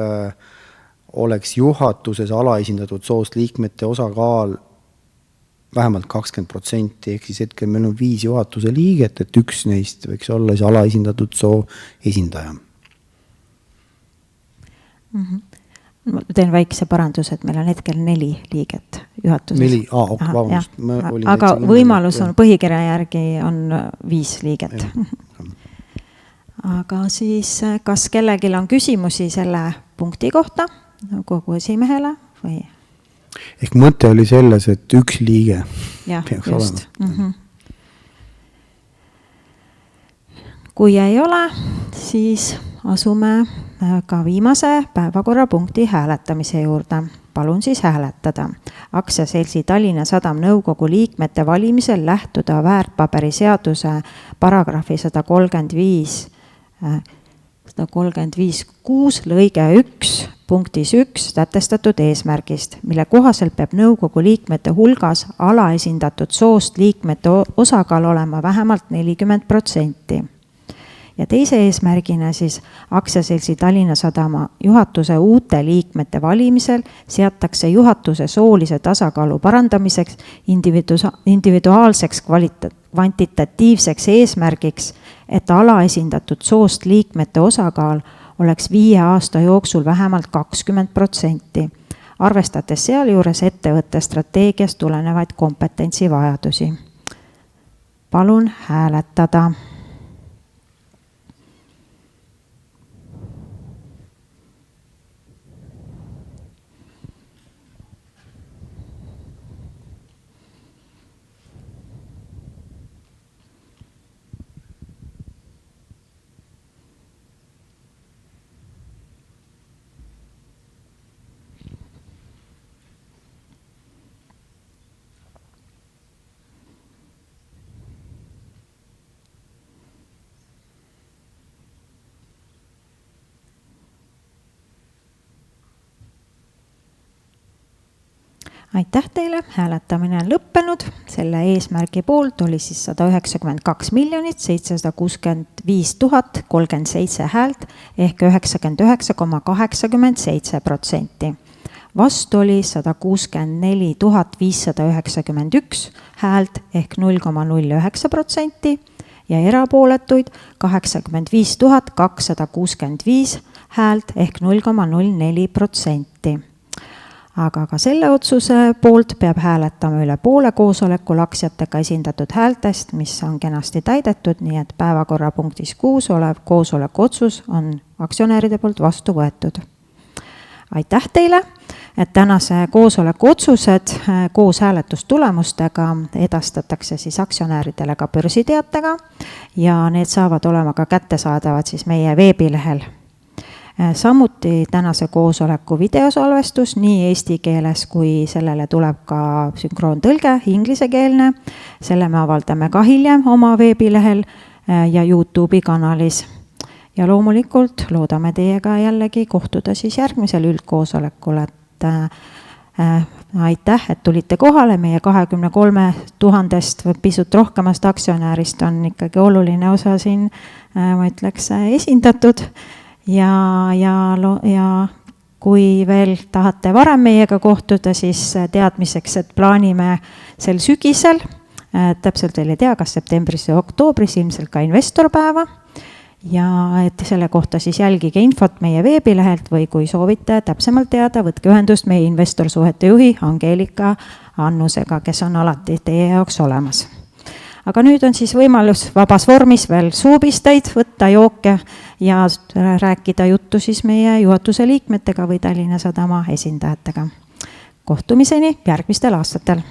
oleks juhatuses alaesindatud soost liikmete osakaal vähemalt 20%, ehk siis hetkel meil on 5 juhatuse liiget, et üks neist võiks olla siis alaesindatud soo esindaja. Ma teen väikse paranduse, et meil on hetkel 4 liiget juhatuses. 4, vabandust. Aga võimalus on, põhikirja järgi on 5 liiget. Aga siis, kas kellelgi on küsimusi selle punkti kohta, kogu esimehele või? Ehk mõte oli selles, et üks liige peaks olema. Kui ei ole, siis asume ka viimase päevakorrapunkti hääletamise juurde. Palun siis hääletada. Aktsiaseltsi Tallinna Sadam nõukogu liikmete valimisel lähtuda väärtpaberiseaduse paragrahvi 135.6 lõige 1 punktis 1 sätestatud eesmärgist, mille kohaselt peab nõukogu liikmete hulgas alaesindatud soost liikmete osakaal olema vähemalt 40%. Ja teise eesmärgina siis aktsiaseltsi Tallinna Sadama juhatuse uute liikmete valimisel seatakse juhatuse soolise tasakaalu parandamiseks individuaalseks kvantitatiivseks eesmärgiks, et alaesindatud soost liikmete osakaal oleks 5 aasta jooksul vähemalt 20%, arvestades sealjuures ettevõtte strateegiast tulenevaid kompetentsivajadusi. Palun hääletada. Aitäh teile, hääletamine on lõppenud. Selle eesmärgi poolt oli siis 192 765 037 häält ehk 99,87%. Vastu oli 164 591 häält ehk 0,09% ja erapooletuid 85 265 häält ehk 0,04%. Aga ka selle otsuse poolt peab hääletama üle poole koosolekul aktsiatega esindatud häältest, mis on kenasti täidetud, nii et päevakorrapunktis 6 olev koosoleku otsus on aktsionäride poolt vastu võetud. Aitäh teile, et tänase koosoleku otsused koos hääletustulemustega edastatakse siis aktsionäridele ka börsiteatega ja need saavad olema ka kättesaadavad siis meie veebilehel. Samuti tänase koosoleku videosalvestus nii eesti keeles, kui sellele tuleb ka sünkroontõlge inglisekeelne. Selle me avaldame ka hiljem oma veebilehel ja YouTube'i kanalis. Ja loomulikult loodame teiega jällegi kohtuda siis järgmisel üldkoosolekul. Aitäh, et tulite kohale. Meie 23 000 pisut rohkemast aktsionärist on ikkagi oluline osa siin, ma ütleks, esindatud. Ja kui veel tahate varem meiega kohtuda, siis teadmiseks, et plaanime sel sügisel, täpselt veel ei tea, kas septembris või oktoobris, ilmselt ka investorpäeva. Ja et selle kohta siis jälgige infot meie veebilehelt või kui soovite täpsemalt teada, võtke ühendust meie investorsuhete juhi Angelika Annusega, kes on alati teie jaoks olemas. aga nüüd on siis võimalus vabas vormis veel suupisteid, võtta jooke ja rääkida juttu siis meie juhatuse liikmetega või Tallinna Sadama esindajatega. Kohtumiseni järgmistel aastatel!